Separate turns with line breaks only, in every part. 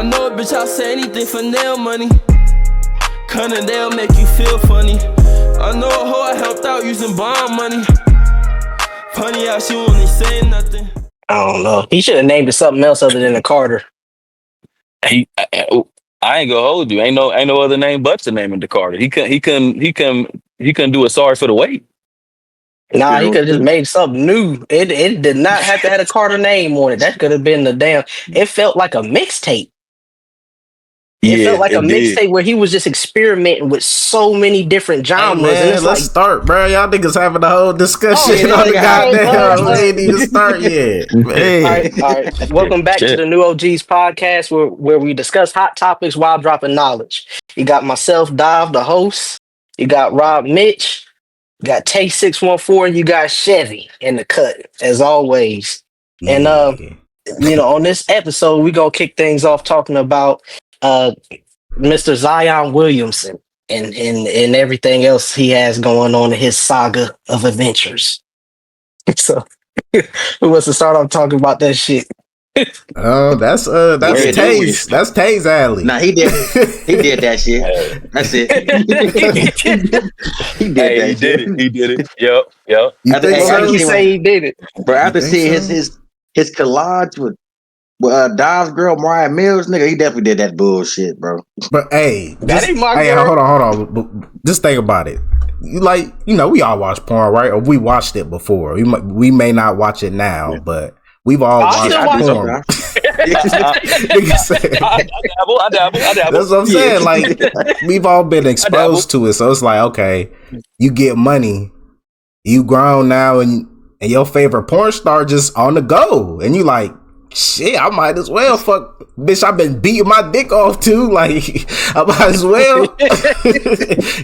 I know a bitch, I'll say anything for nail money. Cunning, they'll make you feel funny. I know a hoe I helped out using bond money. Funny how she only say nothing.
I don't know. He should have named it something else other than a Carter.
I ain't gonna hold you. Ain't no other name but the name of the Carter. He couldn't do a sorry for the wait.
Nah, he could have just made something new. It did not have to have a Carter name on it. That could have been the damn. It felt like a mixtape. It felt like a mixtape where he was just experimenting with so many different genres.
Hey man,
and it's
let's start, bro. Y'all niggas having a whole discussion on the goddamn. We ain't even start yet. Man.
All right. Welcome back to the New OGs podcast, where we discuss hot topics while dropping knowledge. You got myself, Dive, the host. You got Rob, Mitch. You got Tay 614, and you got Chevy in the cut as always. And on this episode, we're gonna kick things off talking about Mr. Zion Williamson and everything else he has going on in his saga of adventures. So who wants to start off talking about that shit?
Oh, that's Tay's. That's Tay's alley.
Nah, he did that shit. That's it. He
did it. Yep.
After he say he did it,
bro. After seeing his collage with Dom's girl Mariah Mills, nigga, he definitely did that bullshit, bro.
But hey,
that ain't my girl.
Hold on. But just think about it. We all watch porn, right? Or we watched it before. We may not watch it now, but we've all watched porn.
I dabble.
That's what I'm saying. Like, we've all been exposed to it, so it's like, okay, you get money, you grown now, and your favorite porn star just on the go, and you like, shit, I might as well fuck. Bitch, I've been beating my dick off too. Like, I might as well.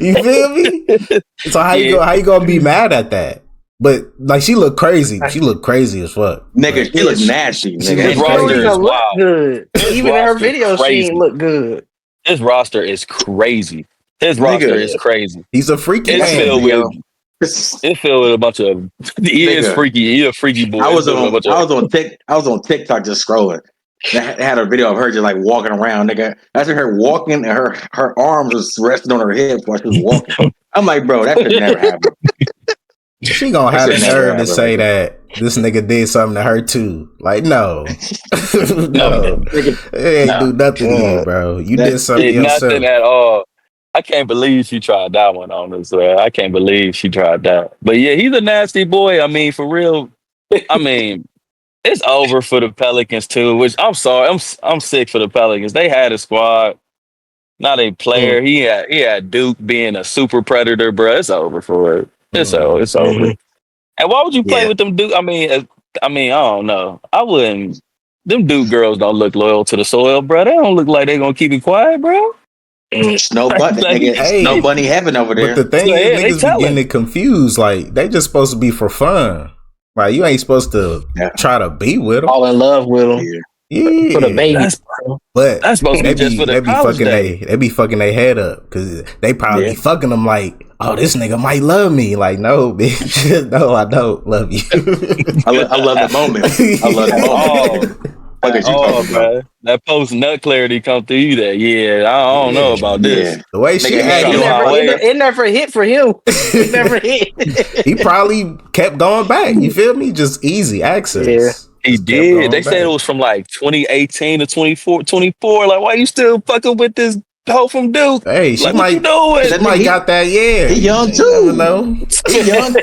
You feel me? So how you gonna be mad at that? But like, she looked crazy. She looked crazy as fuck.
Nigga, she looked nasty. Nigga,
his roster is
look good. Even in her video, she ain't look good.
His roster is crazy. His roster is crazy.
He's a freaky
man. It's filled with a bunch of. He is freaky. He's a freaky boy.
I was on TikTok just scrolling. I had a video of her just like walking around, nigga. I see her walking and her arms was resting on her hips while she was walking. I'm like, bro, that could never happen.
She gonna have the nerve to say that this nigga did something to her too. Like, no. No. It ain't do nothing to you, bro. You did something yourself.
Nothing at all. I can't believe she tried that one on us. I can't believe she tried that. But yeah, he's a nasty boy. I mean, for real. I mean, it's over for the Pelicans too. Which I'm sorry, I'm sick for the Pelicans. They had a squad, not a player. He had Duke being a super predator, bro. It's over for it. It's over. And why would you play with them Duke? I mean, I don't know. I wouldn't. Them Duke girls don't look loyal to the soil, bro. They don't look like they're gonna keep it quiet, bro.
Snow bunny, nigga. Snow bunny heaven over there.
But the thing is, niggas be getting it confused. Like, they just supposed to be for fun. Like, you ain't supposed to try to be with them.
Fall in love with them.
Yeah.
For the babies.
But
that's supposed to be just for the college day.
They be fucking their head up because they probably be fucking them like, oh, this nigga might love me. Like, no, bitch. No, I don't love you.
I love the moment. I love the moment.
Man. That post nut clarity come through you there. Yeah, I don't know about this.
The way she acted,
it never hit for him. It never hit.
He probably kept going back. You feel me? Just easy access.
Yeah.
He did. They said it was from like 2018 to 24. Like, why you still fucking with this hoe from Duke?
Hey, she
like,
might got that. Yeah,
he young too.
You know,
he young.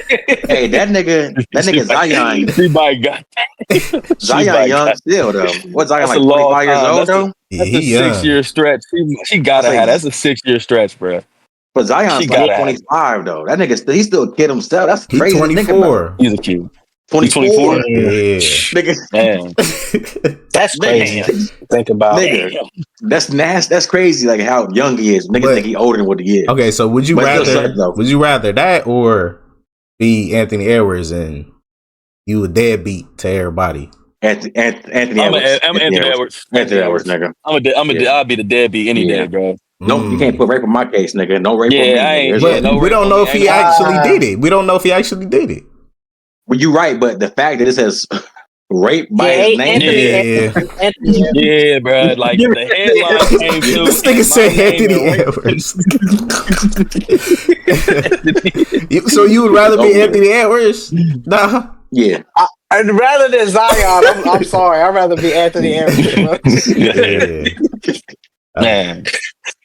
Hey, that nigga Zion.
He might got that.
Zion young still though. What Zion like 25 years old though?
That's a 6-year stretch. She gotta have. That's a 6-year stretch, bro.
But Zion's like 25 though. That nigga he's still a kid himself. That's crazy.
He's 24.
He's a kid.
24.
Yeah.
Nigga.
Man.
That's crazy. Think about it.
That's nasty. That's crazy. Like how young he is. Niggas think he older than what he is.
Okay, so would you rather that or be Anthony Edwards and you a deadbeat to everybody?
Anthony Edwards.
I'm Anthony Edwards.
Anthony Edwards, nigga.
I'll be the deadbeat any day, bro.
Nope, you can't put rape on my case, nigga. No rape on me.
But we don't know if he actually did it. We don't know if he actually did it.
Well, you're right, but the fact that it says Raped by his name.
Anthony.
Yeah, bro. Like the headline came through.
This nigga
and my
said
name
Anthony
and
Edwards. So you would rather be Anthony Edwards? Nah.
Yeah.
I'd rather than Zion. I'm sorry. I'd rather be Anthony Edwards.
Yeah.
Man.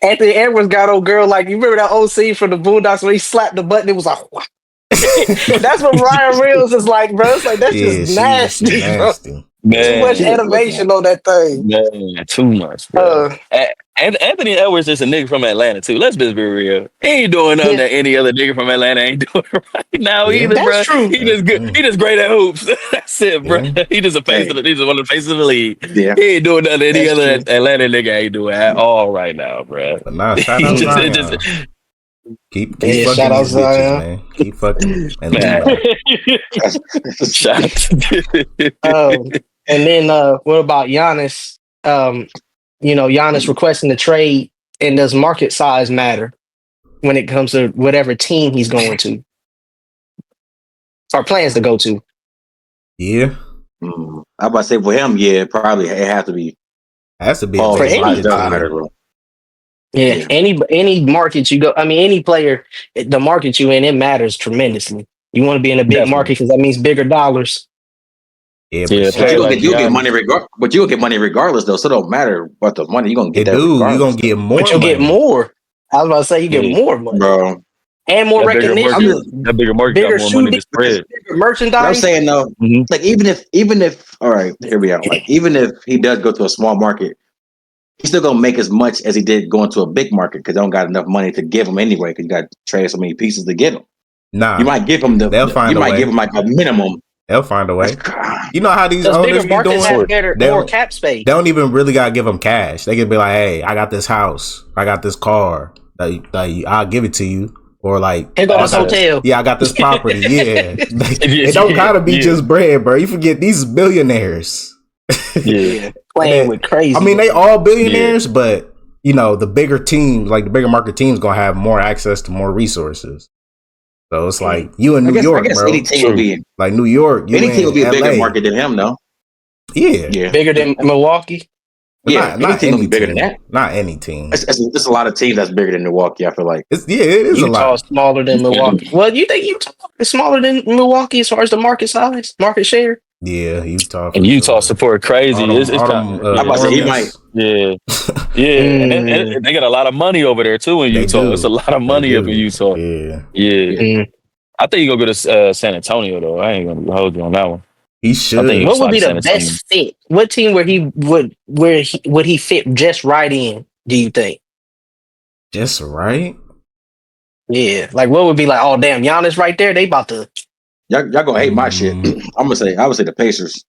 Anthony Edwards got old girl like you remember that old scene from the Boondocks where he slapped the button. It was like, wow. That's what Ryan Reels is like, bro. It's like that's just nasty, bro.
Man.
Too much animation on that thing.
Man, too much, bro. And Anthony Edwards is a nigga from Atlanta too. Let's just be real. He ain't doing nothing that any other nigga from Atlanta ain't doing right now either, bro.
That's true.
He just good. He just great at hoops. That's it, bro. He just a face of the. He's just one of the faces of the league.
Yeah.
He ain't doing nothing any other Atlanta nigga ain't doing at all right now, bro.
But nah, shout out Zion. Keep fucking these bitches, man. Keep fucking and
shout out.
And then what about Giannis? Giannis requesting the trade, and does market size matter when it comes to whatever team he's going to or plans to go to?
Yeah.
I'm about to say for him, yeah, probably it has to be.
Has to be
for any any market you go. I mean, any player, the market you in, it matters tremendously. You want to be in a big market because that means bigger dollars.
Yeah,
but you'll get money but you'll get money regardless though. So it don't matter what the money you're gonna get. You're
gonna get more.
But you'll get more. I was about to say you get more money,
bro,
and more recognition.
That bigger market,
bigger
got more money to spread.
Bigger merchandise.
But I'm saying though, like even if all right, here we are. Like even if he does go to a small market, he's still gonna make as much as he did going to a big market because they don't got enough money to give him anyway. Because you got to trade so many pieces to get him.
Nah,
you might give him give him like a minimum.
They'll find a way. You know how these owners be doing?
More cap space.
They don't even really gotta give them cash. They can be like, "Hey, I got this house. I got this car. I'll give it to you." Or like,
"Here goes this hotel.
Yeah, I got this property." Yeah, it don't gotta be just bread, bro. You forget these billionaires.
Yeah, playing with crazy.
I mean, they all billionaires, but the bigger teams, like the bigger market teams, gonna have more access to more resources. So it's like you in New York, bro.
Any team will be
like New York.
Any team will be a bigger market than him, though.
Yeah,
bigger than Milwaukee.
Yeah, not any team will be bigger than that.
Not any team.
It's a lot of teams that's bigger than Milwaukee. I feel like
it is
Utah's
a lot
smaller than Milwaukee. Well, you think Utah is smaller than Milwaukee as far as the market size, market share?
Yeah, Utah.
And Utah support crazy. It's kind of,
I'm about to say he might.
Yeah, and they got a lot of money over there too in Utah. It's a lot of money up in Utah. Yeah. I think you gonna go to San Antonio though. I ain't gonna hold you on that one.
He should.
What would be the best fit? What team would he fit just right in? Do you think?
Just right?
Yeah. Like what would be like? Oh damn, Giannis right there. They about to.
Y'all gonna hate my shit. I would say the Pacers.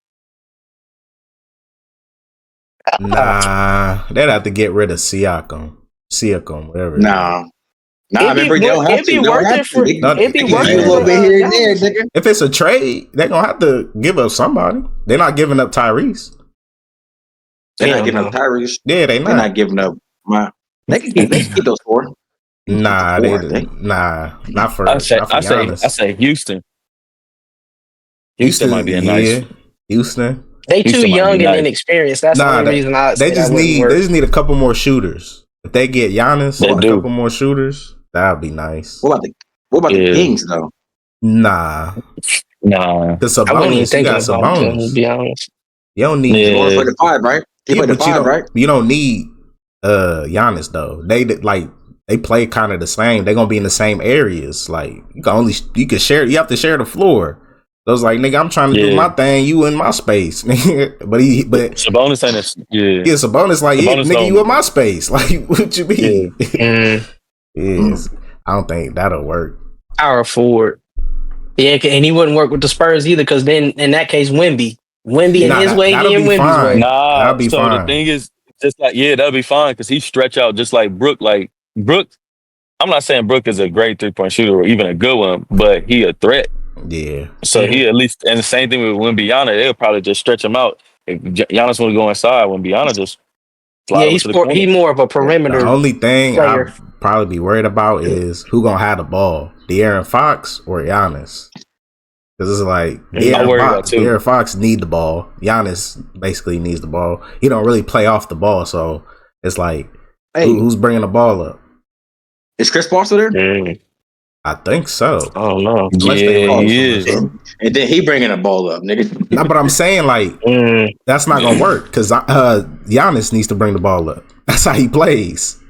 Nah, they'd have to get rid of Siakam, whatever.
Nah, remember they don't have to. It'd be worth it a little bit here and there, nigga.
If it's a trade, they're gonna have to give up somebody. They're not giving up Tyrese.
They're not giving up Tyrese.
Yeah, they're
not giving up my. They can keep those four.
Nah, not for.
I say Houston. Houston might be a nice.
Houston.
They too young and inexperienced. That's the only reason
they just need a couple more shooters. If they get Giannis or a couple more shooters, that'd be nice.
What about the Kings though?
Nah. The Sabonis, you got Sabonis.
To be honest,
you don't need.
He's going for the 5, right? He played the 5, right?
You don't need Giannis though. They play kind of the same. They're gonna be in the same areas. Like you can share. You have to share the floor. So it's like, nigga, I'm trying to do my thing. You in my space, but
Sabonis ain't
Sabonis like, Sabonis nigga, you in my space. Like, what you mean? I don't think that'll work.
Power forward. Yeah, and he wouldn't work with the Spurs either, because then in that case, Wemby in his way, he in Wemby's way.
That'll be fine. The thing is, just like that'll be fine because he stretch out just like Brook. Like Brook, I'm not saying Brook is a great 3-point shooter or even a good one, but he a threat.
Yeah.
So he at least, and the same thing with Wembanyama, they'll probably just stretch him out. If Giannis want to go inside, Wembanyama just
he's more of a perimeter.
The only thing
player.
I'd probably be worried about is who gonna have the ball, De'Aaron Fox or Giannis. Because it's like
I worry about too.
De'Aaron Fox need the ball. Giannis basically needs the ball. He don't really play off the ball, so it's like who's bringing the ball up?
Is Chris Paul still there?
I think so.
I don't know.
Unless they lost him or something.
And then he bringing the ball up, nigga.
No, but I'm saying like that's not gonna work because Giannis needs to bring the ball up. That's how he plays,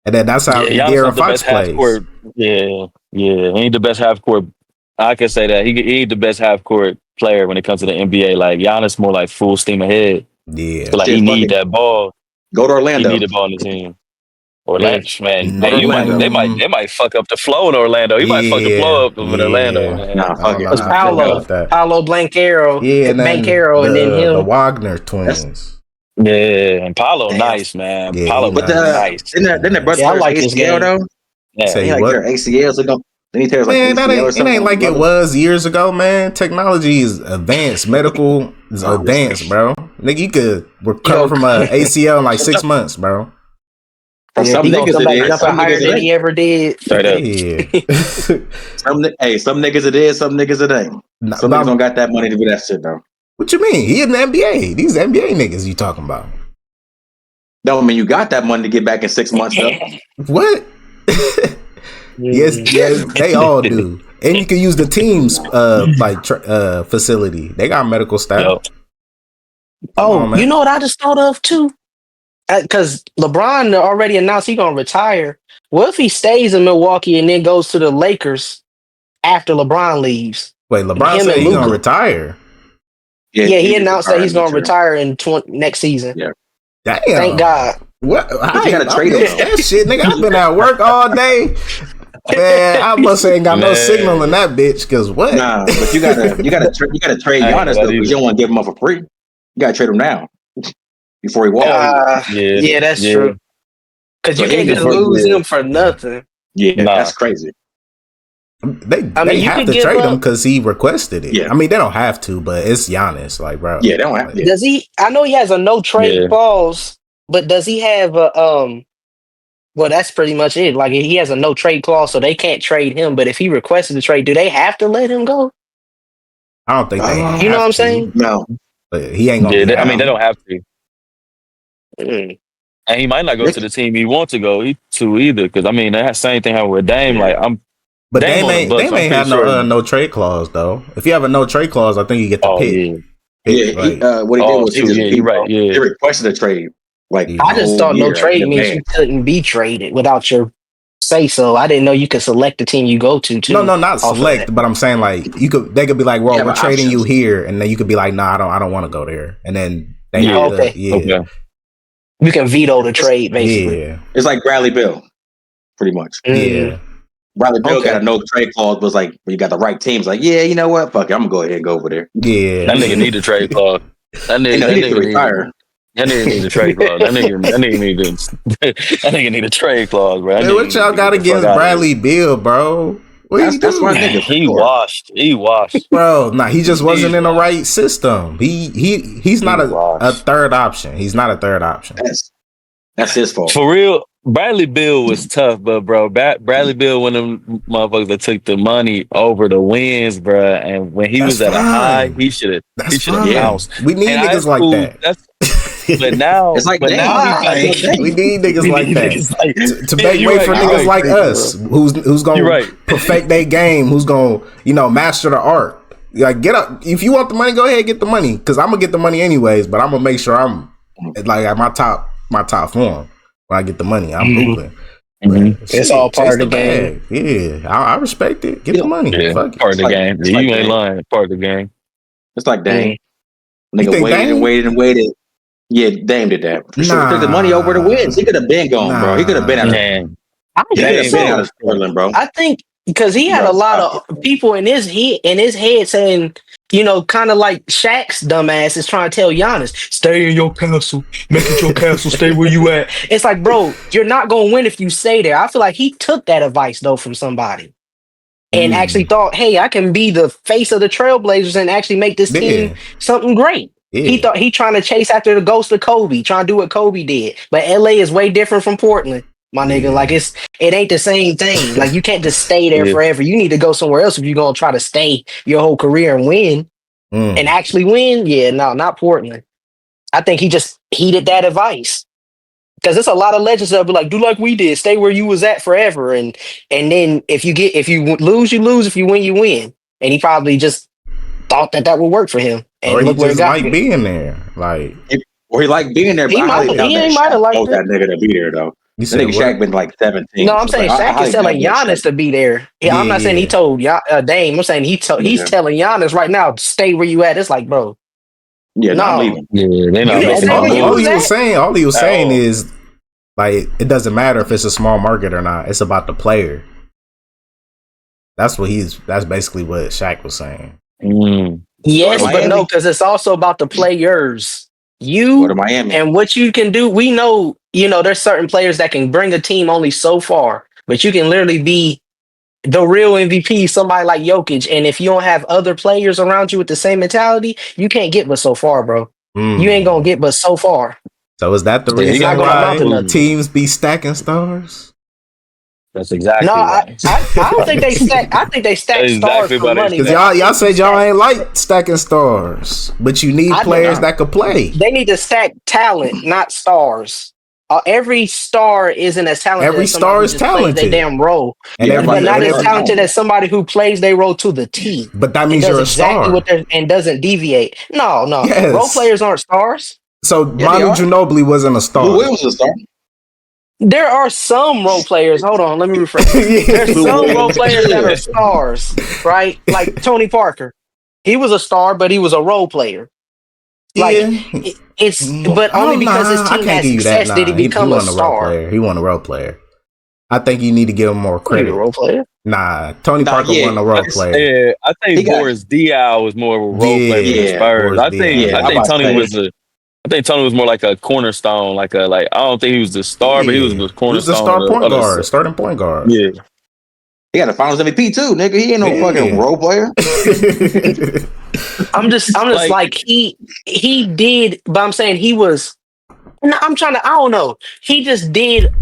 and then that's how De'Aaron Fox plays.
Yeah, he ain't the best half court. I can say that he ain't the best half court player when it comes to the NBA. Like Giannis, more like full steam ahead.
Yeah,
so like he need that ball.
Go to Orlando.
He need the ball on the team. Orlando, man,
Orlando.
They might fuck up the flow in Orlando. He might fuck the flow up in Orlando. Man.
Nah, fuck it.
It's Paolo Banchero, and then him,
the Wagner twins.
Yeah, and Paolo, nice man.
Yeah,
Paolo, nice.
Then the brother
I like his
ACL
game.
though.
Say
he like
what?
their ACL, so then he tears like
Man,
ACL or something.
it ain't like it was years ago, man. Technology is advanced. Medical is advanced, bro. Nigga, you could recover from a ACL in like 6 months, bro.
Some niggas it is.
Jumping higher than he ever did.
Yeah.
some niggas it is. Some niggas it ain't. Some niggas don't got that money to do that shit though.
What you mean? He in the NBA. These NBA niggas you talking about?
No, I mean you got that money to get back in 6 months though.
What? yes, they all do. And you can use the team's facility. They got medical staff.
You know what I just thought of too? Because LeBron already announced he's gonna retire. What if he stays in Milwaukee and then goes to the Lakers after LeBron leaves?
Wait, LeBron said he's gonna retire.
Yeah, he announced that he's gonna retire in next season.
Yeah.
Damn.
Thank God.
What? You gotta trade him.
That shit, nigga. I've been at work all day. Man, I must ain't got no signal in that bitch. Cause what?
Nah, but you gotta trade Giannis though, because you don't want to give him up for free. You gotta trade him now before he walks.
Yeah, that's true. Because you can't just lose him for nothing.
Yeah, that's crazy.
They have to trade him because he requested it.
Yeah.
I mean, they don't have to, but it's Giannis, like, bro.
Yeah, they don't have to.
Does he? I know he has a no trade clause, but does he have a Well, that's pretty much it. Like he has a no trade clause, so they can't trade him. But if he requested a trade, do they have to let him go?
I don't think they.
You know what I'm saying?
No,
but he ain't gonna.
Yeah, I mean, they don't have to. And he might not go to the team he wants to go to either. Because I mean, that same thing happened with Dame. Like
but they may have no trade clause though. If you have a no trade clause, I think you get the pick.
Yeah, what he did was he requested a trade. Like
I just thought no trade means you couldn't be traded without your say so. I didn't know you could select the team you go to.
No, not select, but I'm saying like they could be like, well, we're trading you here, and then you could be like, nah, I don't want to go there, and then they
okay. You can veto the trade, basically.
Yeah,
it's like Bradley Beal, pretty much.
Yeah.
Bradley Beal got a no trade clause, was like, when you got the right teams, like, yeah, you know what? Fuck it, I'm gonna go ahead and go over there.
Yeah.
That nigga need a trade clause. That nigga
need to retire.
That nigga need a trade clause. That nigga need a trade clause, bro.
Hey, what y'all got against Bradley Beal, bro?
That's my nigga.
He washed.
Bro, he just wasn't in the right system. He's not a third option. He's not a third option.
That's his fault.
For real, Bradley Beal was tough, but bro, Bradley Beal, one of them motherfuckers that took the money over the wins, bro. And when he was at a high, he should have bounced.
We need niggas like that.
But now,
it's like,
we need niggas like that to make way for niggas like us, who's gonna perfect their game, who's gonna master the art. Like, get up if you want the money, go ahead and get the money, because I'm gonna get the money anyways. But I'm gonna make sure I'm like at my top form when I get the money. I'm hooping.
It's all part of the game.
Yeah, I respect it. Get the money.
Yeah,
fuck
part
it.
of the game. You ain't lying. Part of the game.
It's like Dame. Nigga waited and waited. Yeah, Dame did that. For sure. Took the money over the wins. He could have been gone, bro. He could have been out of Portland, bro.
I think because he had a lot of people in his head saying, kind of like Shaq's dumbass is trying to tell Giannis, stay in your castle, make it your castle, stay where you at. It's like, bro, you're not gonna win if you stay there. I feel like he took that advice though from somebody. And actually thought, hey, I can be the face of the Trailblazers and actually make this team something great. Yeah. He thought he trying to chase after the ghost of Kobe, trying to do what Kobe did. But LA is way different from Portland. my nigga.
Yeah.
Like it ain't the same thing. Like you can't just stay there
Yeah.
forever. You need to go somewhere else if you're gonna try to stay your whole career and win and actually win. Yeah, no, not Portland. I think he just heeded that advice. Because there's a lot of legends that be like, do like we did, stay where you was at forever, and then if you lose, you lose. If you win, you win. And he probably just thought that would work for him,
Or
and
he
look where it
just
got
like
him.
being there. Like
Or he liked being there, but
He
I
might
highly doubt that
might have
Shaq
liked
told
it.
that nigga to be there though.
you
That
said,
nigga
what?
Shaq been like 17.
No, I'm
So
saying
it's like, I
Shaq is
highly doubt
telling
that
Giannis
Shaq.
to be there. Yeah, I'm not saying he told Dame. I'm saying he's
Yeah.
telling Giannis right now, stay where you at. It's like, bro,
Yeah, no, I'm
no,
leaving.
Yeah, they
You
not
didn't
making
say
no
where you
all
was
moves
he was
at?
saying,
at all.
is like it doesn't matter if it's a small market or not. It's about the player. That's basically what Shaq was saying.
Mm.
yes, but
Miami?
no, because it's also about the players.
Go
You
to Miami.
and what you can do. We know, there's certain players that can bring a team only so far, but you can literally be the real MVP, somebody like Jokic. And if you don't have other players around you with the same mentality, you can't get but so far, bro. You ain't gonna get but so far.
So is that the
Yeah, he
It's
reason
not
got
gonna
to
amount
why
to
move.
nothing.
teams be stacking stars?
That's
No,
exactly why.
I don't think they stack. I think they stack
That's
stars
exactly
for
why they
money.
Because
stack.
y'all said y'all ain't like stacking stars, but you need
I
players
don't.
that could play.
They need to stack talent, not stars. Every star isn't as talented
Every
as somebody
star
who
is
just plays their
talented,
damn role,
and
Yeah,
but not
every
as
star is
talented
talented.
as somebody who plays their role to the T
but that
and
means
does
you're a
exactly what
star.
they're and doesn't deviate. No. Role
Yes.
players aren't stars.
So
Yeah, they
Manu
are.
Ginobili wasn't a
Lou
star.
Williams is a star.
There are some role players. Hold on, let me rephrase. There's
Lou
some role
Williams
players that are
is.
stars, right? Like Tony Parker. He was a star, but he was a role player. Like
Yeah.
but only because his
I
team
can't
had
give you that.
success did he
Nah, he
become a
wasn't a role
star.
player. He wasn't a role player. I think you need to give him more
He was a
credit.
role player.
Nah, Tony
Nah,
Parker
yeah.
wasn't a role player.
Yeah, I think
He got
Boris Diaw was more of a role player for the
Yeah,
Spurs.
Boris Diaw.
yeah.
I
I'm
think
about to
Tony
say
was more like a cornerstone, like I don't think he was the star, but he was
Yeah,
the
he was the
cornerstone
star point
of
guard,
the.
starting point guard.
Yeah,
he got a Finals MVP too, nigga. He ain't no fucking
Yeah.
role player.
I'm just
like
like he did, but I'm saying he was. No, I don't know. He just did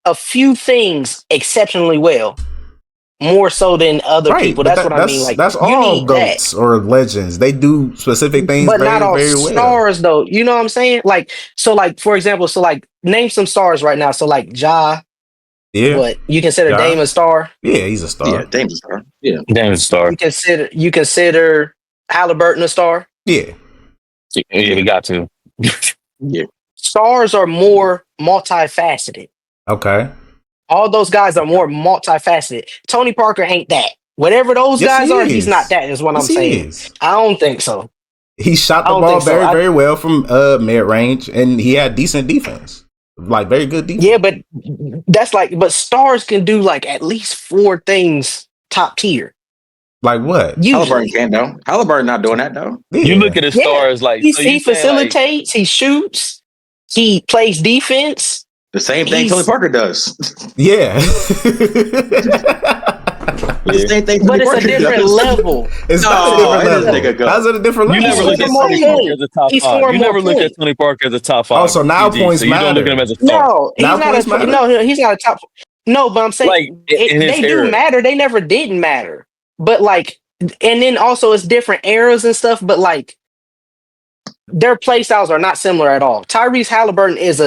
a few things exceptionally well, more so than other
Right,
people.
but
That's what I mean. Like
that's
you
all
need that,
goats or legends. They do specific things
but not
very,
all
very well.
stars though. You know what I'm saying? Like so, like for example, so like name some stars right now. So like Ja,
Yeah,
what you consider
yeah,
Dame a star?
yeah. He's a
Yeah,
star.
Dame's a star. Yeah.
damn star.
You consider Halliburton a star?
Yeah,
Yeah, he got to.
Yeah.
Stars are more multifaceted.
okay.
All those guys are more multifaceted. Tony Parker ain't that. Whatever those
Yes,
guys
he
are, he's not
is.
that, is what I'm
Yes, he
saying.
is.
I don't think so.
He shot
I
the
don't
ball
think so.
very, very well from mid range, and he had decent defense, like very good
Yeah,
defense.
but but stars can do like at least four things top tier.
Like what?
Halliburton
Usually.
can though. Halliburton not doing that though.
You look
Yeah,
at the
Yeah.
stars like so.
He
You saying like
facilitates, he shoots, he plays defense.
The same thing
He's
Tony Parker does.
yeah.
The same thing
but
Tony
it's a
Parker
different
does.
level.
It's
No,
not a different
it is
level.
nigga go.
How's it a different
you
level?
never
He's
look at
scoring more
Tony Parker as
points.
a top
He's
five.
scoring
You
more
never look at
points.
Tony Parker as a top
Oh,
five.
so now
PG,
points
so you don't look at him
matter.
as a star.
No,
Now points matter.
no, he's not a top. No, but I'm
Like
saying
in his
they do
era.
matter. They never didn't matter. But like, and then also it's different eras and stuff. But like, their play styles are not similar at all. Tyrese Halliburton is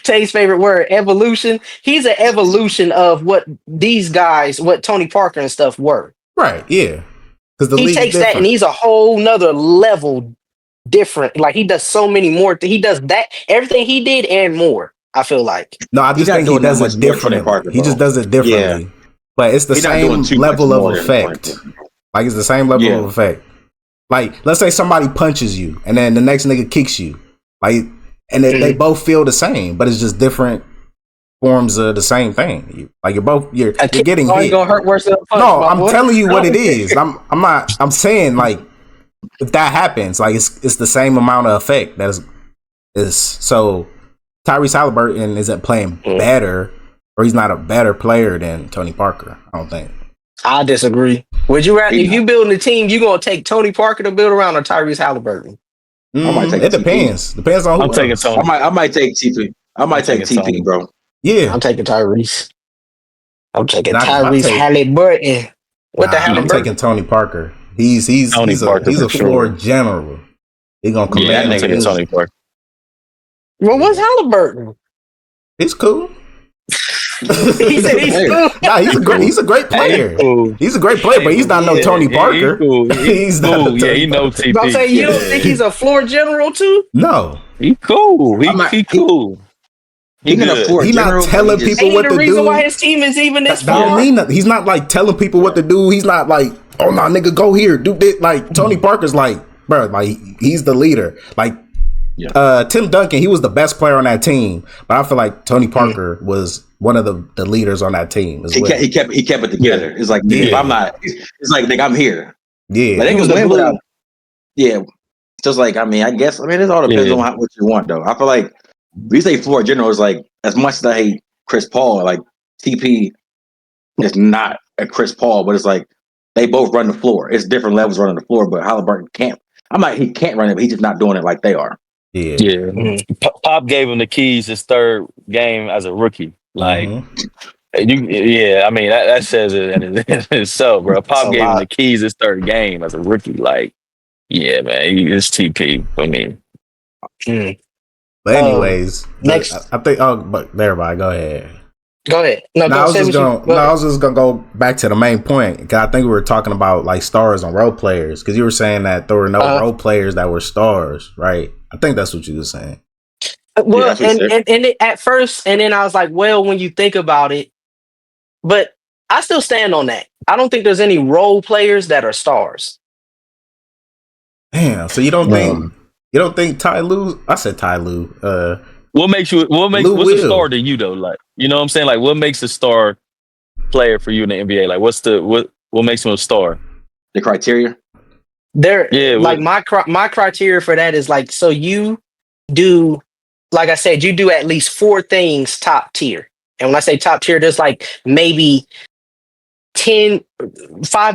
Tay's favorite word, evolution. He's an evolution of what these guys, what Tony Parker and stuff were.
Right, yeah. Because the
He
league's
takes that and
different.
he's a whole nother level different. Like he does so many more. He does that everything he did and more. I feel like.
No, I
He's
just
not
think he
doing that
does
much
it
more than Tony
differently.
Parker,
He just
bro.
does it differently. But it's the
He's not doing
same
too much
level of
more than Tony
effect.
Parker.
Like it's the same level
Yeah.
of effect. Like, let's say somebody punches you and then the next nigga kicks you. Like, and they both feel the same, but it's just different forms of the same thing. Like you're getting
Always
hit.
gonna hurt worse than a punch.
No,
my
I'm
boy.
telling you what it is. I'm saying like if that happens, like it's the same amount of effect that is so Tyrese Halliburton isn't playing better, or he's not a better player than Tony Parker. I don't think.
I disagree. Would you rather if you building a team, you gonna take Tony Parker to build around or Tyrese Halliburton?
I might take
It
TP.
depends. Depends on who
I'm taking
else.
Tony.
I might take TP. I might take
taking
TP,
Tony.
bro.
Yeah.
I'm taking Tyrese. I'm taking
Nah,
Tyrese Halliburton. What the
I'm
Halliburton?
taking Tony Parker. He's
Tony Parker
a
for
floor
sure.
general. He gonna
Yeah,
that
command
I'm
nigga
taking
is-
Tony Parker.
Well, what's
Yeah.
Halliburton?
He's cool.
He said he's
Hey.
cool.
Nah, he's a great
Hey,
player.
he's cool.
He's a great player, but he's not no
Yeah,
Tony
He
Parker.
cool. He's
not
cool.
no
Yeah,
Tony
he know
Parker.
But I'm
TP.
saying you don't
Yeah.
think he's a floor general too?
No.
He cool.
I'm not-
He cool. He
He can
good.
afford
He not
general.
telling
but he just-
people
Ain't
what
the
to
reason
do.
why his team is even this
That don't
far?
mean nothing. He's not like telling people what to do. He's not like, oh no, nigga, go here, do this. Like Tony Parker's like, bro, like he's the leader. Like Tim Duncan, he was the best player on that team, but I feel like Tony Parker was one of the leaders on that team as
He
well.
kept it together. It's like nigga, if I'm not, it's like nigga, I'm here.
Yeah,
Like they
He was
can
the
win
glue.
without. Yeah, just like I guess it all depends
Yeah.
on what you want though. I feel like we say floor general is like as much as I hate Chris Paul, like TP is not a Chris Paul, but it's like they both run the floor. It's different levels running the floor, but Halliburton can't. He can't run it, but he's just not doing it like they are.
yeah.
Yeah. Pop gave him the keys his third game as a rookie. Like, I mean, that says it in itself, bro. Pop
a
gave him
lot.
the keys his third game as a rookie. Like, yeah, man, it's TP for me.
But anyways,
next.
I think. Oh, but everybody, go ahead.
Go ahead. No,
I
go
was
say
just
what
going. I was just gonna go back to the main point because I think we were talking about like stars and role players because you were saying that there were no role players that were stars, right? I think that's what you were saying.
Well, and it, at first, and then I was like, well, when you think about it, but I still stand on that. I don't think there's any role players that are stars.
Damn. So you don't think Ty Lue? I said Ty Lue.
What's a star to you though? Like, you know what I'm saying? Like, what makes a star player for you in the NBA? Like, what makes him a star?
The criteria?
Like my criteria for that is like, so you do, like I said, you do at least 4 things top tier. And when I say top tier, there's like maybe 5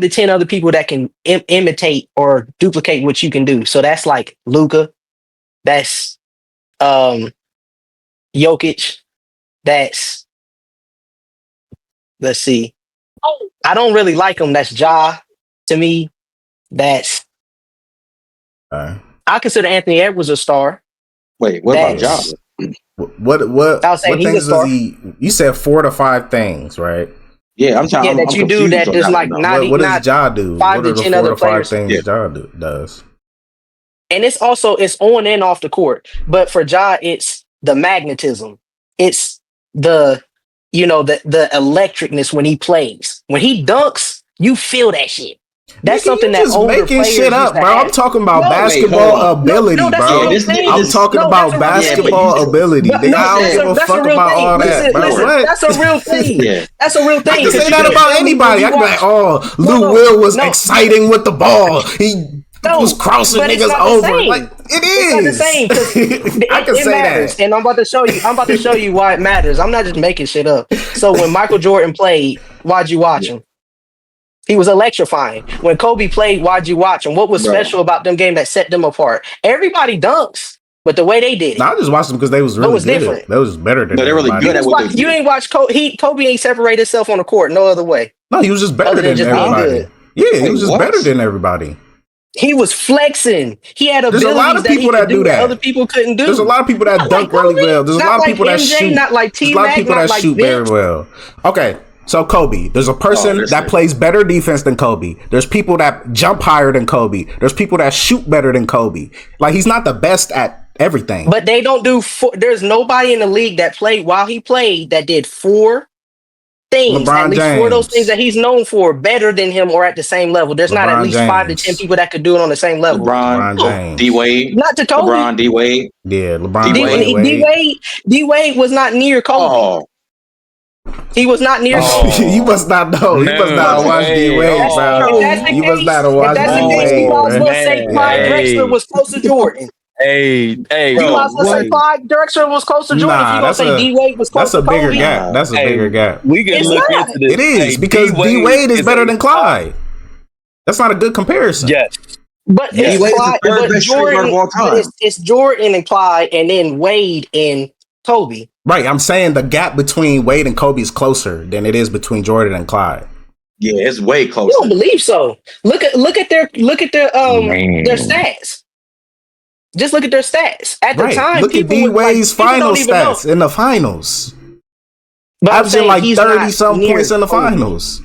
to 10 other people that can imitate or duplicate what you can do. So that's like Luka, that's Jokic, that's, let's see, I don't really like him. That's Ja to me. That's I consider Anthony Edwards a star.
Wait, what about Ja?
What
I was saying
what
he's a
things
star.
does he? You said 4 to 5 things, right?
Yeah, I'm trying.
Yeah,
I'm
that you do
confused
that
on
there's
that
like
one,
not
What
not
does Ja do?
5
What
to
are the
10
4
other
to 5
players.
things Ja does?
And it's also it's on and off the court. But for Ja, it's the magnetism. It's the the electricness when he plays. When he dunks, you feel that shit. That's
Nigga,
something
you
that
just
older
making
players
shit up,
used to
bro.
have.
I'm talking about
No,
basketball
hold on.
ability,
No, that's
bro.
a real thing.
I'm talking about
that's a real
basketball
thing.
ability.
But
Nigga,
no,
I don't give a
that's
fuck
a real
about
thing.
all that, bro.
Listen,
What?
that's a real thing.
Yeah.
That's a real thing.
I can say
'cause you
that
can't
about
tell me when
anybody.
you
I can be like,
watch-
oh, Lou Will was
no.
exciting with the ball. He was crossing
but it's
niggas
not the
over.
same.
Like it is.
It's not the same because
I can
it
say
matters,
that.
and I'm about to show you why it matters. I'm not just making shit up. So when Michael Jordan played, why'd you watch him? He was electrifying. When Kobe played, why'd you watch him? What was special about them game that set them apart? Everybody dunks, but the way they did it.
No, I just watched them because they was really
was
good.
different.
They was better than
No, they're really
everybody.
good at what they do.
You ain't watched Kobe. Kobe ain't separate himself on the court no other way.
No, he was just better
Other than
than
just being
everybody.
good.
Yeah, he
Wait,
was just
what?
better than everybody.
He was flexing. He had
There's
abilities
a lot of
that he
people
could
that do
do
that.
other people couldn't do.
There's a lot of people that
Not
dunk
like
really
Kobe,
well. There's a
not
lot of
like
people that
MJ,
shoot.
not like
There's a lot of
T-Mac,
people
not
that
like
shoot very
Vince.
well. Okay, so Kobe. There's a person that plays better defense than Kobe. There's people that jump higher than Kobe. There's people that shoot better than Kobe. Like he's not the best at everything.
But they don't do there's nobody in the league that played while he played that did 4 things,
LeBron
at least
James.
4 of those things that he's known for better than him or at the same level. There's not at
LeBron
least 5 to
James.
10 people that could do it on the same level.
LeBron James.
D Wade,
Not to Kobe.
LeBron, D Wade.
Yeah, LeBron
D-Wade.
D Wade was not near Kobe.
Oh,
He was not near Kobe.
You must not know. You must not watch D Wade, bro.
If that's the
You must
case,
not
if
watch
that's the
D
case, you
Wade,
might as
bro.
well say Clyde Drexler was close to Jordan.
Hey,
You might as well say Clyde Drexler was close to Jordan if you gonna say D Wade was close
That's
to
a bigger
Kobe.
gap. That's a bigger gap.
we can
It's
look
not.
into this.
It is because D Wade is better than Clyde. That's not a good comparison.
Yes.
But
D
it's
Wade's the
Clyde,
third
but
best shooter
Jordan,
of all
but
time.
it's Jordan and Clyde, and then Wade and Kobe.
Right, I'm saying the gap between Wade and Kobe is closer than it is between Jordan and Clyde.
Yeah, it's way
You
closer.
don't believe so? Look at their
Man.
stats. Just look at their stats. At the
Right,
time,
look at
people
D
would like
Wade's
people
final
don't even know.
stats in the finals.
But I'm
Averaging
saying
like
he's
30
not
some
near
points in the
Kobe.
finals.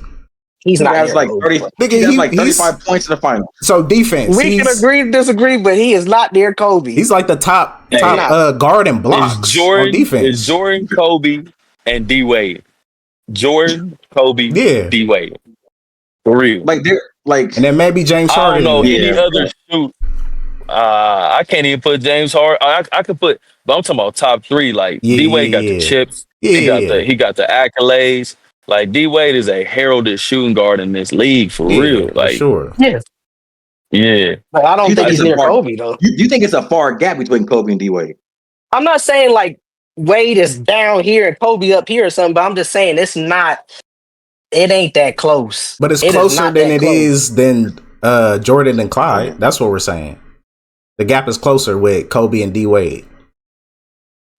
He's
He
not
has
near
like
Kobe.
30.
Nigga,
He has
he-
like
he's
35 points in the final.
so defense.
We can agree to disagree, but he is not near Kobe.
He's like the top
Hey,
not.
guard and
Is
blocks on
Jordan
defense.
Kobe, and D Wade. Jordan, Kobe,
Yeah,
D Wade. For real.
Like they're like
and then maybe James
I don't
Harden in
know
there.
any
yeah.
other shoot. I can't even put James Harden. I could put, but I'm talking about top three. Like
Yeah,
D Wade got the
yeah,
chips.
yeah, yeah,
He got the accolades. Like D Wade is a heralded shooting guard in this league for
yeah,
real.
for
Like
sure.
Yeah.
yeah,
But I don't
You
think
think
he's
it's a
near
far
Kobe though.
you think it's a far gap between Kobe and D Wade?
I'm not saying like Wade is down here and Kobe up here or something, but I'm just saying it ain't that close.
But it's
It is
closer
not
than
that
it
close.
is than Jordan and Clyde. That's what we're saying. The gap is closer with Kobe and D Wade.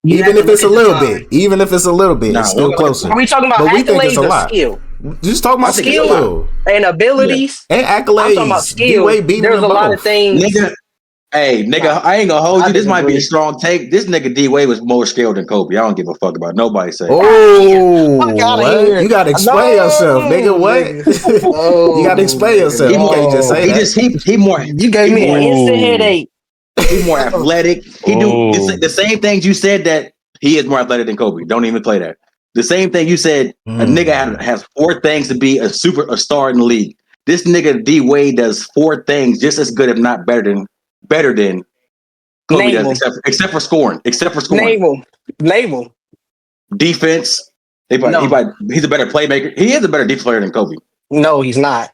You have
Even
to
if
look
it's a
at the
little
time.
bit, even if it's a little bit,
Nah,
it's still
we're
closer.
Are we talking about
But we think it's a
accolades or
lot.
skill
Just talking
I
about
think it's a lot.
skill
and abilities?
and
I'm talking about
accolades. D
skill.
Wade beating
There's
them
a lot of
both.
things.
Nigga, hey, nigga,
Nah,
I ain't gonna hold
I
you. This might be a
disagree.
strong take. This nigga D Wade was more skilled than Kobe. I don't give a fuck about nobody say.
Oh,
Fuck outta
what?
here.
You gotta explain yourself, nigga. What?
Nigga.
You gotta explain yourself.
He
You
more,
can't just say
he
that.
just he more
You gave
he
me
more
an instant
Ooh.
headache.
he more athletic. He do
Ooh.
the same things you said that he is more athletic than Kobe. Don't even play that. The same thing you said. A nigga has four things to be a star in the league. This nigga D Wade does four things just as good, if not better than Kobe
Name
does,
them.
except for scoring.
Name them. Name them.
Defense.
No.
He's a better playmaker. He is a better defense player than Kobe.
No, he's not.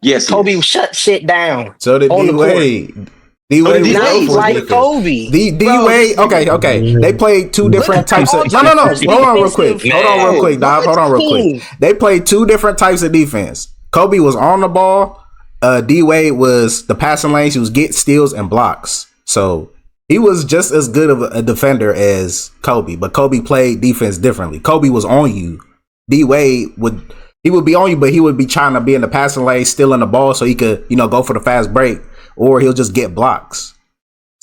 Yes, he
Kobe
is.
shut shit down
So did
on
D
the court.
Wade. D
So did
Wade
D
was
Not
Wade.
known for his
like
defense.
Kobe.
D
Bro,
Wade.
this
Okay,
nigga-
okay. They played two
Look
different
at the
types of.
all-time
No.
worst
Hold on, real quick.
defensive-
Hold on, real
Man.
quick, Dom. Hold on, real quick.
team.
They played two different types of defense. Kobe was on the ball. D Wade was the passing lanes. He was getting steals and blocks. So he was just as good of a defender as Kobe, but Kobe played defense differently. Kobe was on you. D Wade would be on you, but he would be trying to be in the passing lane, stealing the ball so he could, go for the fast break, or he'll just get blocks.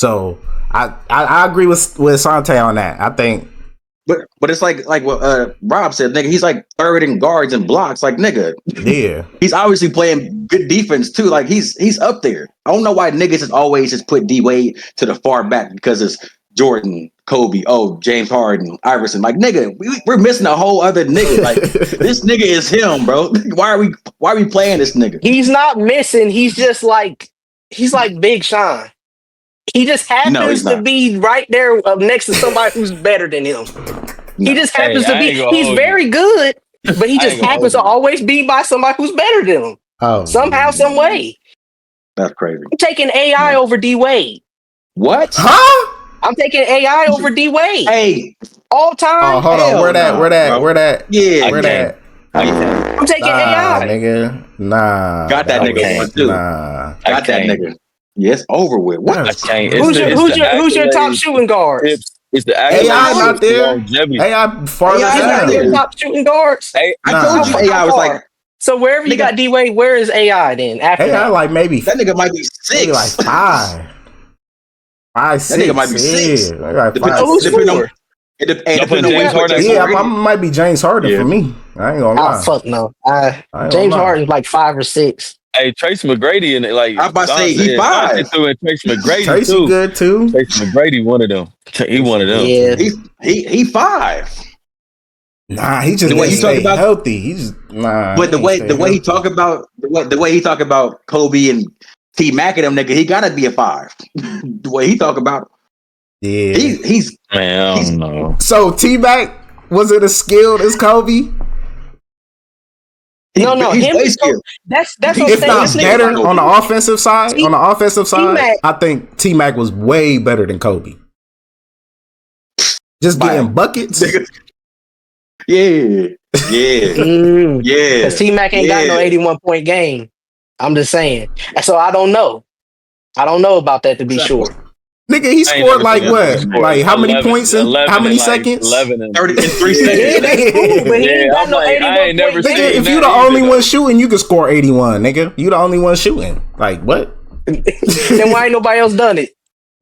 So I agree with Sante on that. I think,
But it's like what Rob said, nigga. He's like third in guards and blocks. Like nigga,
yeah,
he's obviously playing good defense too. Like he's up there. I don't know why niggas just always just put D Wade to the far back because it's Jordan, Kobe, James Harden, Iverson. Like nigga, we're missing a whole other nigga. Like this nigga is him, bro. Why are we playing this nigga?
He's not missing. He's like Big Sean. He just
No, he's
happens to
not.
be right there up next to somebody who's better than him. He just happens to
I
be.
ain't gonna
He's
hold
very good, but he
I
just
ain't gonna
happens to
hold you.
always be by somebody who's better than him.
oh,
Somehow, some way.
That's crazy.
I'm taking AI over D Wade.
What?
huh?
I'm taking AI over D Wade.
Hey,
All time.
Oh, hold on.
Hell
Where that?
nah,
Where that?
bro.
Where that?
yeah,
Where
can't.
that?
I can't.
I'm taking
Nah,
AI.
nigga. Nah.
got that nigga
Okay.
one too.
Nah.
I
Got that
can't.
nigga. Yes, over with. What?
I
That's
can't.
crazy.
Who's your top
accolades,
shooting guards?
It's the
AI
accolades,
not
it's the
there.
longevity.
AI farther
AI
He's not
not
your
there.
down.
top shooting guards.
Hey,
I
Nah.
told you AI was like
So wherever you
Nigga.
got D Wade, where is AI then? After
AI
that,
like maybe
that nigga might be
maybe like
6.
5,
That
6.
nigga might be 6.
Yeah, like
Depends-
5,
so who's
6.
depending on-
four?
It
Don't put
depends on where you
James
put
Harden
James
at
Yeah,
Harden.
I might be James Harden
Yeah.
for me. I ain't gonna
Oh
lie.
fuck no.
I ain't gonna
James
lie.
Harden's like 5 or 6.
hey, Tracy McGrady and like
I'm about to say he
Sanjay
5.
threw in Tracy McGrady
Tracy
too.
good too.
Tracy McGrady, one of them. He one of them.
Yeah.
He 5.
Nah, he just
The way
didn't
you talk
stay
about-
healthy. He just
But the
he
way
ain't stay
he
healthy.
talk about the way he talk about Kobe and T Mac and them nigga, he gotta be a 5. The way he talk about
Yeah.
he's
Man, I
He's-
don't know.
So T-Mac, was it as skilled as Kobe?
No,
he's
him
way
is
skilled.
that's what I'm
If
If
saying.
not
This nigga
better
like-
on the offensive side,
T-
on the offensive side,
T-Mac-
I think T-Mac was way better than Kobe. Just
By-
getting buckets.
Nigga. Yeah. Yeah. Yeah.
Because T Mac ain't got no
Yeah.
81 point game. I'm just saying. So I don't know. I don't know about that to be sure.
Nigga, he
I ain't
scored
never
like
seen a nigga
what?
score
Like how many
11
points in
11
how many
and like
seconds?
11 and
30 in 3
Yeah.
seconds.
That's cool, but he
Yeah,
ain't got
I'm
no
like, I
81
ain't never
point
seen
Nigga,
game.
if you
that
the
either,
only one
though.
shooting, you can score 81, nigga. You the only one shooting. Like what?
Then why ain't nobody else done it?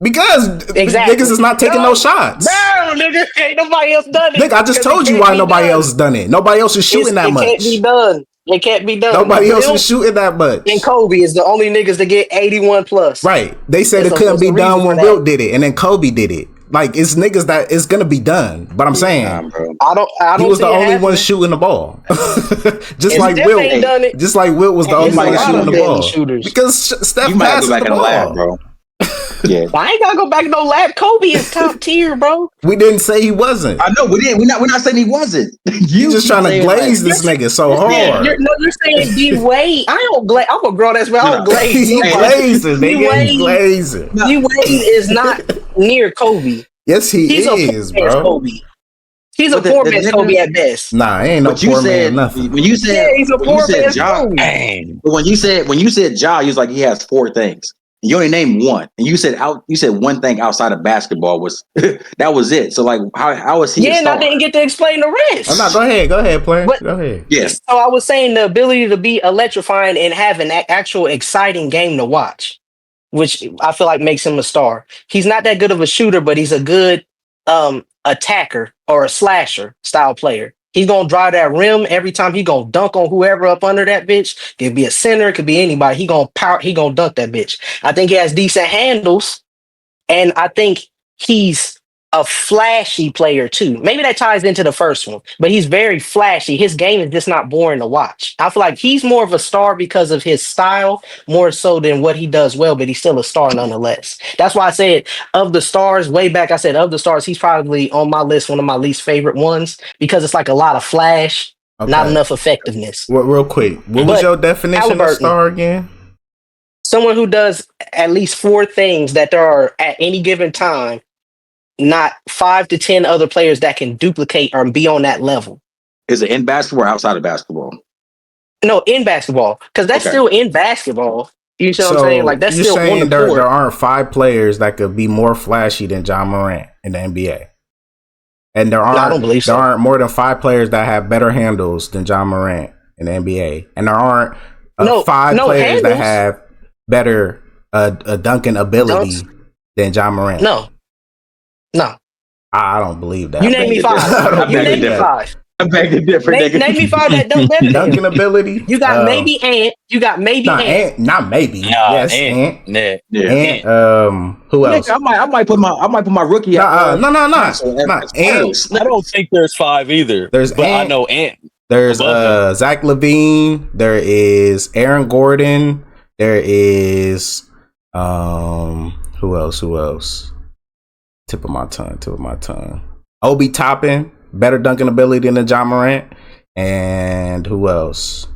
Because
Exactly.
niggas is not taking no shots.
No, nigga, ain't nobody else done it.
Nigga, I just
Because it
told you
can't
why
be
nobody
done.
else done it. Nobody else is shooting that
It can't be
much.
done. It can't be done.
Nobody else is
Wilt
shooting that
and
much.
Kobe is the only niggas to get 81 plus.
Right. They said it couldn't
There's
be
a reason
done
for
when
that.
Wilt did it, and then Kobe did it. Like it's niggas that it's gonna be done. But I'm saying
bro.
I don't
he was
see
the
it
only one
happening.
shooting the ball. just
If
like
Steph
Wilt.
ain't done it,
Just like Wilt was the
it's
only
a
one
lot
shooting
of
the
deadly
ball.
shooters.
Because Steph
You might have to
passes
go back
the
in the lab,
ball.
bro. Yeah.
I ain't gotta go back to no lab. Kobe is top tier, bro.
We didn't say he wasn't.
I know we didn't. We're not saying he wasn't.
You just
keep
trying to
saying,
glaze this nigga so hard.
You're saying D Wade. I don't glaze. I'm a grown ass man. I don't glaze
He
nobody.
glazing,
D
nigga. He
Wade.
glazing.
D Wade is not near Kobe.
Yes, he
He's a poor
is,
man's
bro.
Kobe. He's a
But
poor man's Kobe at best.
Nah, ain't no
But you
poor
said
man nothing.
when you
Yeah,
said
he's a
when you
poor
said
man's
Ja,
Kobe.
Dang.
but when you said Ja, you was like he has 4 things. You only named one, and you said one thing outside of basketball was that was it. So like, how is he a
Yeah, and I
star?
didn't get to explain the rest.
Oh, no, go ahead, player.
But
Go ahead.
Yeah,
so I was saying the ability to be electrifying and have an actual exciting game to watch, which I feel like makes him a star. He's not that good of a shooter, but he's a good attacker or a slasher style player. He's gonna drive that rim every time. He gonna dunk on whoever up under that bitch. Could be a center, it could be anybody. He gonna power. He gonna dunk that bitch. I think he has decent handles, and I think he's a flashy player too. Maybe that ties into the first one, but he's very flashy. His game is just not boring to watch. I feel like he's more of a star because of his style, more so than what he does well, but he's still a star nonetheless. That's why I said of the stars, way back, I said of the stars, he's probably on my list, one of my least favorite ones, because it's like a lot of flash, not
Okay.
enough effectiveness.
Well, real quick, what was
But
your definition of
Halliburton,
star again?
someone who does at least 4 things that there are at any given time, not 5 to 10 other players that can duplicate or be on that level.
is it in basketball or outside of basketball?
No, in basketball, because that's
Okay.
still in basketball. You see what I'm saying? Like
So
that's
you're
still on the
saying there
court.
aren't 5 players that could be more flashy than John Morant in the NBA, and
No, I don't believe
there
so.
aren't more than 5 players that have better handles than John Morant in the NBA, and there aren't
No,
5
no
players that
handles.
have better a dunking ability
Dunks?
than John Morant.
No, no.
I don't believe that.
You name me
beg to
5.
differ. I
You
beg to
name me
differ.
5.
I beg to differ, nigga.
Name me 5 that dunk better than
Dunking
him.
ability.
You got maybe Ant. You got maybe
Not
Ant.
Ant. Not maybe.
Nah,
Yes,
Ant.
Ant.
Yeah.
Yeah.
Ant. Who else?
Nigga, I might put my rookie
No,
Hansel as
Ant.
first.
I don't think there's 5 either.
There's
but I
Ant.
know Ant
There's
above him.
Zach LaVine. There is Aaron Gordon. There is who else? Tip of my tongue. Obi Toppin, better dunking ability than John Morant. And who else?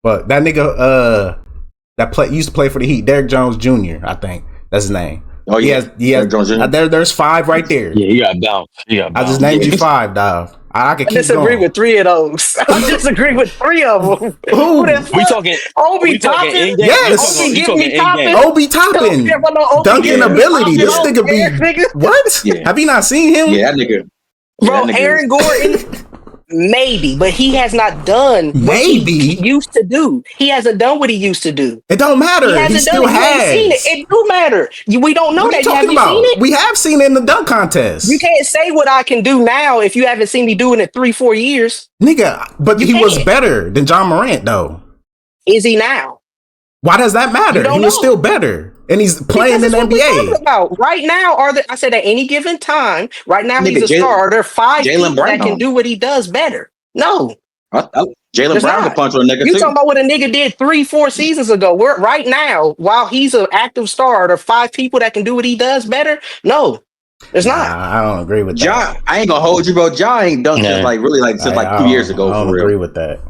But that nigga used to play for the Heat, Derrick Jones Jr., I think. That's his name.
Oh yeah,
He has
Derrick Jones Jr.
there's 5 right there.
Yeah, you got bounced.
I just named you 5, dog. I could
I
keep
disagree
going.
with 3 of those. I disagree with 3 of them.
Who?
the
We
fuck?
talking
Obi
we talking
Toppin?
in game.
Yes.
You
Obi get
talking
me
in
Toppin?
game.
Obi Toppin, dunking
Yeah.
ability. This
Toppin
nigga
over there,
be
nigga.
what?
Yeah.
Have you not seen him?
Yeah, that nigga.
Bro,
that nigga
Aaron Gordon, maybe, but he has not done what he
Maybe.
used to do. He hasn't done what he used to do.
It don't matter.
He
He
hasn't done
still
it. You ain't seen it.
has.
It do matter. We don't know
What are you
that. Have
talking
you
about?
seen it?
We have seen it in the dunk contest.
You can't say what I can do now if you haven't seen me doing it 3-4 years.
Nigga, but
You
he was
can't.
better than John Morant, though.
Is he now?
Why does that matter?
You don't
He was
know.
still better. And he's playing
Because
in
it's
the
what we're talking
NBA.
about. Right now, I said at any given time, right now he's
Nigga,
a star. Are there 5
Jaylen
people that can
Brown.
do what he does better? No.
Jalen
There's
Brown
not.
can punch on a nigga
You
too.
talking about what a nigga did 3-4 seasons ago. We're right now, while he's an active star, are there 5 people that can do what he does better? No, there's not.
Nah, I don't agree with
Ja,
that.
I ain't gonna hold you, bro. Ja ain't dunked
Nah.
since like 2 years ago
I don't
for
agree
real.
with that.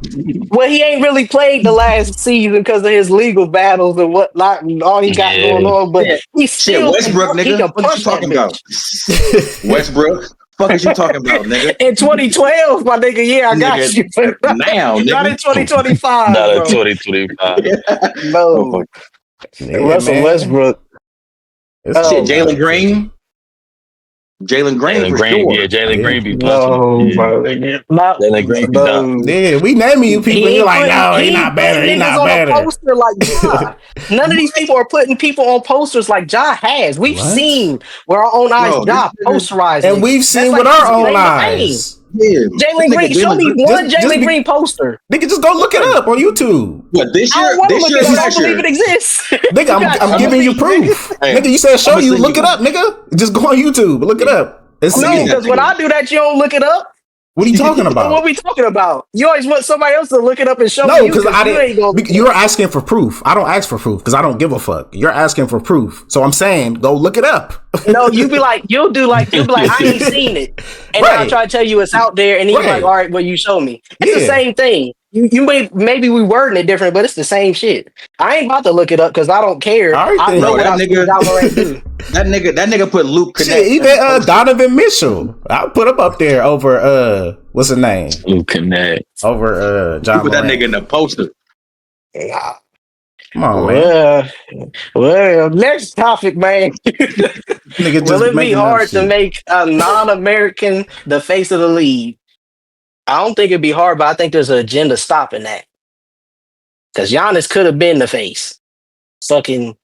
Well, he ain't really played the last season because of his legal battles and whatnot and all he got
Yeah.
going on. But
Yeah.
he still
Westbrook,
he
nigga.
can
What
punch
you
that
talking about?
bitch.
Westbrook. Fuck is you talking about, nigga?
In 2012, my nigga, yeah, I got
Nigga,
you.
now,
Not
nigga.
in 2025,
Not a
bro.
2025.
No,
Yeah,
Russell
man.
Westbrook.
It's
Shit,
Oh,
Jalen Green. Jalen Green
Jalen
for
Green, yeah,
sure.
Jalen
yeah.
Green be punching.
no,
Yeah,
bro. Not,
Jalen Green be done.
bro.
Yeah, we naming you people, and
He
you're
ain't
like,
putting
no, he
he
not
ain't putting
better. He
niggas
not
on a
better.
poster like Ja. None of these people are putting people on posters like Ja has. We've
What?
seen where our own eyes
Bro, this
Ja
nigga,
posterized
And
niggas.
we've
That's
seen with
like his
our own
claim to fame.
eyes.
yeah, this
Jalen
nigga
Green, show
Jalen
me
Green.
one
Just
Jalen
be
Green poster.
nigga, just go look it
What?
up on YouTube.
What this
I don't
year?
want to
This
look
year
it
or
up. I
last
don't believe it
year?
exists.
Nigga,
You gotta
I'm
show
giving you
me, nigga.
proof.
Hey,
Nigga, you said show
I'm gonna
you.
send
Look
you
it
one.
up, nigga. Just go on YouTube. Look it up and
I'm gonna
No,
get
see.
that
because when
nigga.
I do that, you don't look it up.
What are you talking
So what
about?
we talking about? You always want somebody else to look it up and show
No,
you
because
because
I
you ain't gonna
didn't.
look it
You're
up.
asking for proof. I don't ask for proof because I don't give a fuck. You're asking for proof, so I'm saying go look it up.
No, you'll be like, I ain't seen it. And then I'll
Right,
try to tell you it's out there, and then you'll be like, all
right,
right, well, you show me. It's the
yeah.
same thing. You maybe we wording it different, but it's the same shit. I ain't about to look it up because I don't care.
All right
I know
Bro,
what
then.
I've seen John Morant do.
that nigga put Luke
Shit,
Connect
even
as a poster.
Donovan Mitchell, I'll put up there over what's his name?
Luke Connect.
Over
He
John
put that nigga
Morant.
in the poster.
Nah.
Come on, man.
Well, next topic, man.
Nigga
Will
just
it be
making up
hard to
shit.
make a non-American the face of the league? I don't think it'd be hard, but I think there's an agenda stopping that. Because Giannis could have been the face. Fucking,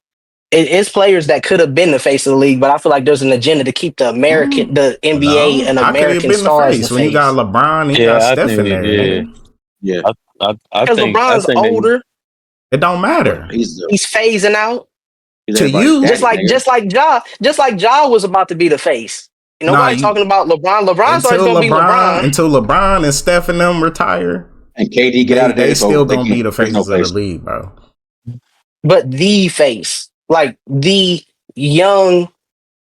it's players that could have been the face of the league, but I feel like there's an agenda to keep the NBA,
No,
an
how could he have
American
been the
star as the
face when you got
face.
LeBron and you got
Yeah, I
Steph
think.
in there,
Yeah,
nigga?
Yeah,
I
Because
think. I
LeBron's
think they.
older,
It don't
but
matter
he's phasing out.
he's
to
everybody's
you.
Just
daddy,
like
nigga.
Ja was about to be the face.
Nah,
Nobody talking about LeBron. LeBron's always gonna be LeBron.
Until LeBron and Steph and them retire,
And KD get out of there,
they
so
still
they
gonna be
can't.
the
There's no
faces of the
face.
league, bro.
But the face, like the young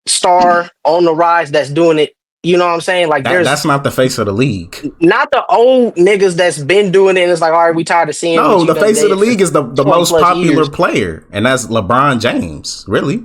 star on the rise that's doing it. You know what I'm saying? Like there's
That's not the face of the league.
not the old niggas that's been doing it. And it's like, all right, we tired of seeing what
No,
you
the
done
face of the
did for
league is the
20
most
plus
popular
years.
player, and that's LeBron James. Really?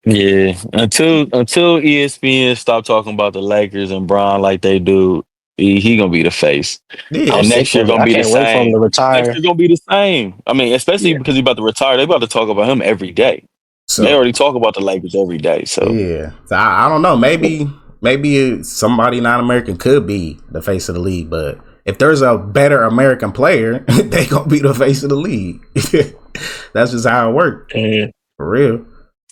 Yeah, until ESPN stop talking about the Lakers and Bron like they do, he gonna be the face.
Yeah.
I'm
And
sick
next year
for it.
gonna
I
be the
can't wait for him
same.
to
Next
retire.
year gonna be the same. I mean, especially
Yeah,
because he's about to retire. They about to talk about him every day. They
So
already talk about the Lakers every day. So
yeah, so I don't know. Maybe somebody not American could be the face of the league, but if there's a better American player, they gonna be the face of the league. That's just how it works,
Mm.
for real.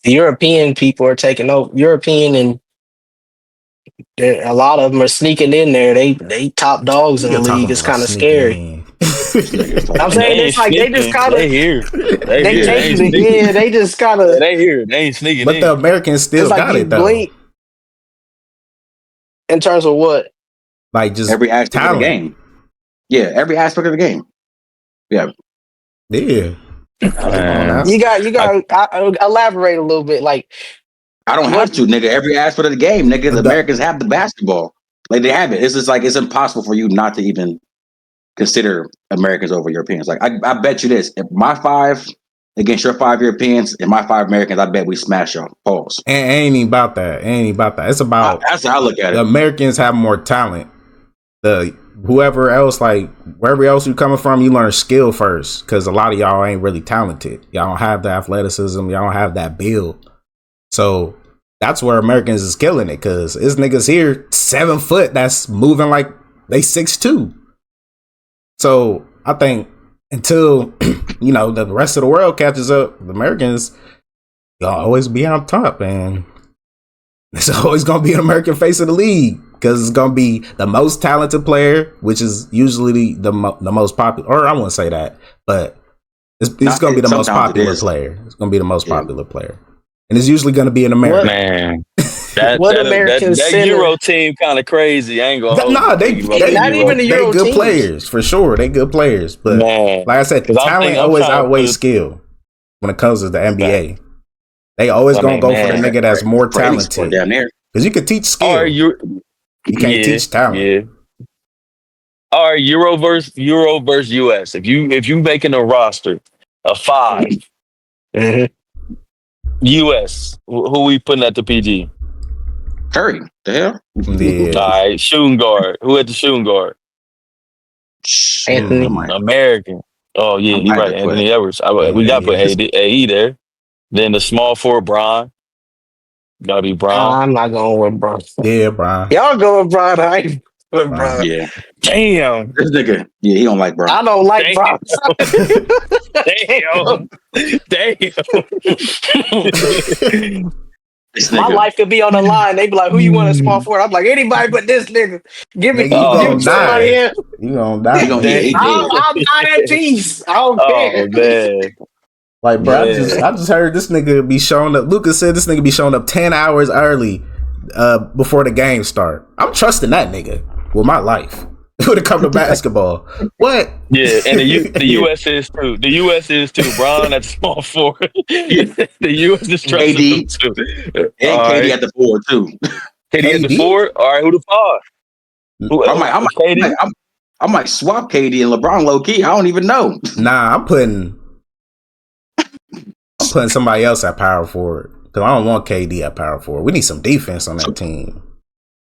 The European people are taking over. European and a lot of them are sneaking in there. They top dogs in the
Nigga
league.
talking
It's
about
kind of
sneaking
scary.
in.
this nigga's
I'm
talking
they
saying
about.
ain't
it's like they just
sneaking.
kind of
They here. They
they
here. They
taking
ain't
it.
sneaking.
Yeah, they just kind
Yeah,
of.
they here. They ain't sneaking
But the
in.
Americans
It's
still
like
got
you
it though.
blink in terms of what.
Like just
Every aspect of the
talent.
game. Yeah, every aspect of the game. Yeah,
Yeah. Come on
Man,
now.
You got elaborate a little bit. Like
I don't
what?
have to, nigga. Every aspect of the game, nigga. The
The,
Americans have the basketball. Like they have it. It's just like it's impossible for you not to even consider Americans over Europeans. Like I bet you this: if my five against your five Europeans and my five Americans, I bet we smash y'all. Pause.
ain't even about that. Ain't even about that. It's about
That's how I look at
the
it.
Americans have more talent. The whoever else, like wherever else you coming from, you learn skill first. Cause a lot of y'all ain't really talented. Y'all don't have the athleticism. Y'all don't have that build. So that's where Americans is killing it. Cause it's niggas here 7 foot that's moving like they 6'2". So I think until the rest of the world catches up, the Americans y'all always be on top, and it's always gonna be an American face of the league because it's gonna be the most talented player, which is usually the most popular. Or I wouldn't say that, but it's gonna be the most
Sometimes it
popular
is.
player. It's gonna be the most
Yeah.
popular player, and it's usually gonna be in America.
man, that
What
that
American
that
center?
Euro team kind of crazy. I ain't gonna hold
Nah,
you.
they
Thinking about
Not
the
not
Euro
even the
team.
they
Euro
good
teams.
players for sure. They good players, but
Man,
like I said,
because
talent
I'm
always
trying to
outweighs
put
skill when it comes to the
back.
NBA. They always
I
gonna
mean,
go for the
man,
nigga that's more
For any sport
talented
down there.
because you can teach
are
skill,
you?
you can't
Yeah,
teach talent.
yeah. Are Euro versus US? If you making a roster of five
Mhm.
US, who we putting at the PG?
Curry, the hell?
All
Yeah.
right, shooting guard. Who at the shooting guard?
Anthony.
I might,
American. Oh
I
yeah, you're
might have
right.
to put
Anthony Edwards. We got to put
Yeah.
AE there. Then the small forward, Bron. Gotta be Bron.
I'm not going with Bron.
Yeah, Brian.
Y'all go with Bron. I ain't with Bron.
Yeah,
Damn.
this nigga. Yeah, he don't like bro.
I don't like
Damn.
Bron.
Damn.
This
My
nigga.
life could be on the line. They be like, "Who you want to small for?" I'm like, anybody but this nigga. Give me,
Nigga, you
give
gonna
me somebody
die.
else.
You gonna die.
He gonna
Damn.
I'm not at peace. I don't
Oh
care.
man.
Like, bro, I
Yeah.
just heard this nigga be showing up. Lucas said this nigga be showing up 10 hours early before the game start. I'm trusting that nigga with my life. When it come to basketball. What?
Yeah, and the US is too. The US is too. Bron at the small forward. The US is trusting
KD.
them too.
And
All
KD
right.
at the 4 too.
KD at the
KD?
4. All right, who the 5? Who, KD?
I might swap KD and LeBron low key. I don't even know.
Nah, I'm putting somebody else at power forward. Because I don't want KD at power forward. We need some defense on that team.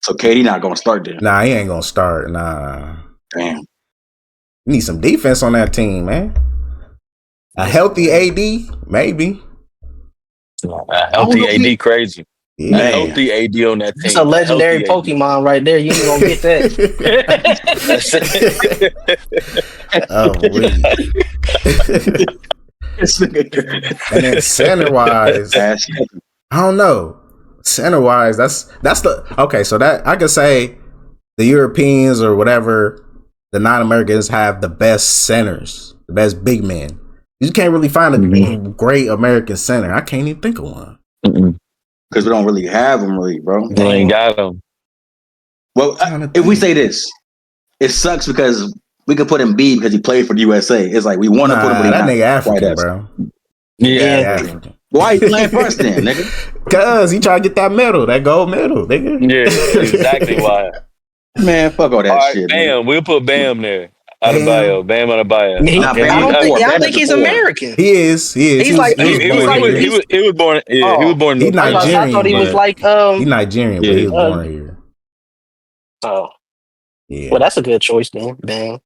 So KD not gonna start there.
Nah, he ain't gonna start. Nah.
Damn.
We need some defense on that team, man. A healthy AD, maybe.
Healthy AD crazy.
Yeah.
A healthy AD on that team.
It's a legendary
Healthy AD.
Pokemon right there. You ain't gonna get that.
Oh,
This nigga.
and then center wise, I don't know. Center wise, that's the okay. So that I could say the Europeans or whatever, the non-Americans have the best centers, the best big men. You can't really find a great American center. I can't even think of one.
Because we don't really have them, really, bro.
They ain't got them.
Well, if we say this, it sucks because we could put him B because he played for the USA. It's like we want to put him, but
that nigga
quite
African,
as-
bro.
Yeah.
African.
Why you playing for us then, nigga?
Cause he trying to get that medal, that gold medal, nigga.
Yeah, exactly why.
Man, fuck all that
All right,
shit.
Bam. We'll put Bam there. Adebayo. Bam Adebayo.
Nah, Bam
I don't
at
think,
the
I don't
four.
think he's
Bam at the four.
American.
He is.
He's like-
He was born. Yeah, he was born.
He
in North Carolina.
Nigerian.
I thought he was
but-
like
He Nigerian, but he was born here.
Oh,
Yeah.
well, that's a good choice then. Bam.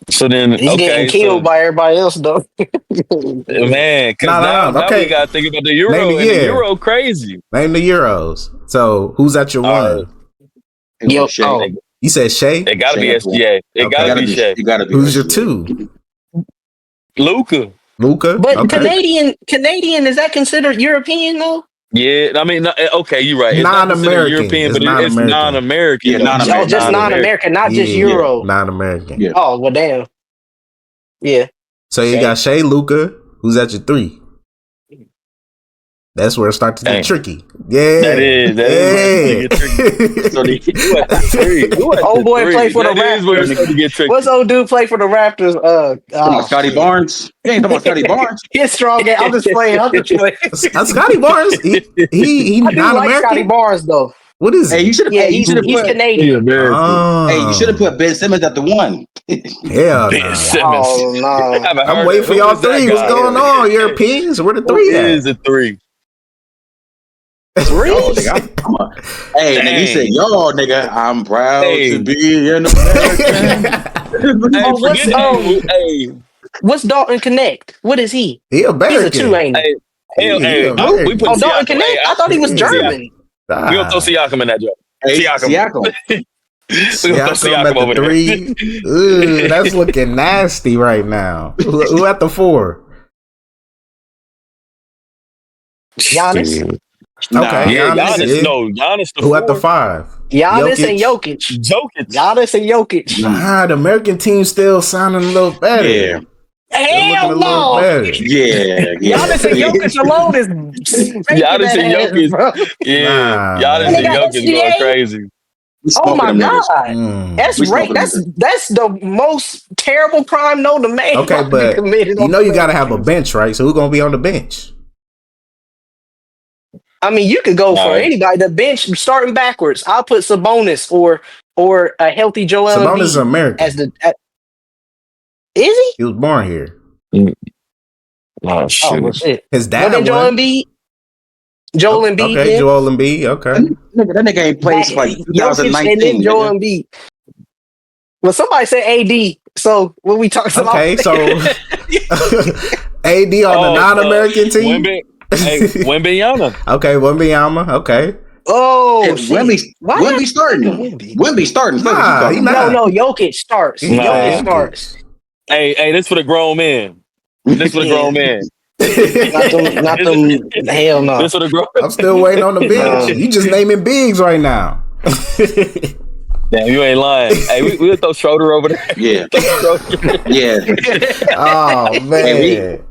So then,
He's getting killed by everybody else though.
man. Because now
okay.
we gotta think about the Euro.
Name
And
the
the
year.
Euro crazy.
Name the Euros. So who's at your
All
one?
Yo,
Shea.
oh,
You said Shea?
It gotta be
Shea.
SGA. It
Okay.
gotta be Shea.
You gotta be.
Who's your
SGA.
two?
Luka.
Luca?
but
Okay.
Canadian is that considered European though?
Yeah, I mean, okay, you're right. It's not considered
Non-American.
European,
It's
but it's
non-American.
non-American.
Yeah,
though.
non-American.
Oh, just non-American, not just Euro.
Non-American.
Yeah.
Oh, well, damn. Yeah.
So you got Shea, Luca. Who's at your three? That's where it starts to get
Dang.
tricky. Yeah.
That is where it starts to get tricky. So you at the three.
Old boy play for the
That is where it
Raptors.
starts to get tricky.
What's old dude play for the Raptors?
Come on, Scotty Barnes. You ain't talking about Scotty Barnes.
He's strong. I'm just playing.
Scotty Barnes, he
I do like
non-American.
Scotty Barnes though.
What is
Hey,
he?
you should have.
Yeah,
Hey, you should have
he's
put.
Canadian.
Oh.
Hey, you should have put Ben Simmons at the one.
Hell
Ben
nah.
Simmons.
Oh no.
I'm waiting for y'all three. What's going on? Europeans? Where the
Who
three
is
at?
the three?
Yo, nigga, hey, nigga, he said, "Yo, nigga, I'm proud to be an American."
What's Dalton Connect? What is he?
He American.
He's a two, ain't he?
We put
Dalton Connect? I thought he was German.
We gonna throw Siakam in that job.
Hey,
Siakam. We gonna throw
Siakam
Siakam over
at the
there.
three. Ooh, that's looking nasty right now. Who at the four?
Giannis?
Okay,
Yeah,
Giannis.
Giannis.
Yeah.
No, Giannis.
Who at the five?
Giannis and Jokic. Giannis and Jokic.
The American team still sounding a little better.
Yeah.
Hell no.
Yeah.
Giannis and Jokic alone is
Giannis and Jokic. Yeah,
Nah,
Giannis
man.
and Jokic going crazy.
Oh my God. That's
We
right.
smoking
That's the most terrible crime known to man.
Okay, but
committed
you
on
know you
the
got to have a bench, right? So who's gonna be on the bench?
I mean, you could go for
Right.
anybody. The bench starting backwards. I'll put Sabonis or a healthy Joel
Sabonis is
Embiid
American.
as the. Is he?
He was born here.
Oh
Oh,
shit.
well, shit.
His
Well,
dad
then Joel
won.
Embiid. Joel Embiid.
Okay,
then.
Joel Embiid. Okay.
That nigga ain't played since like
Jokic and then
2019.
Joel
nigga.
Embiid. Well, somebody said AD. So when we talk about
Okay, so AD on the non-American team.
Wembenyama.
Okay, Wembenyama. Okay.
Oh,
Shit,
shit. Why did I
Wemby starting.
Wemby?
Wemby starting. Fuck what you
Nah, he
talking about.
No,
not.
Jokic starts.
He
Nah.
Jokic
said
starts.
Hey, this for the grown men. This for the
Yeah.
grown men.
Not them. Hell no.
This for the grown.
I'm still waiting on the bench.
No.
You just naming bigs right now.
Damn, you ain't lying. Hey, we'll throw Schroeder over there.
Yeah.
Throw Schroeder.
Yeah.
Oh man.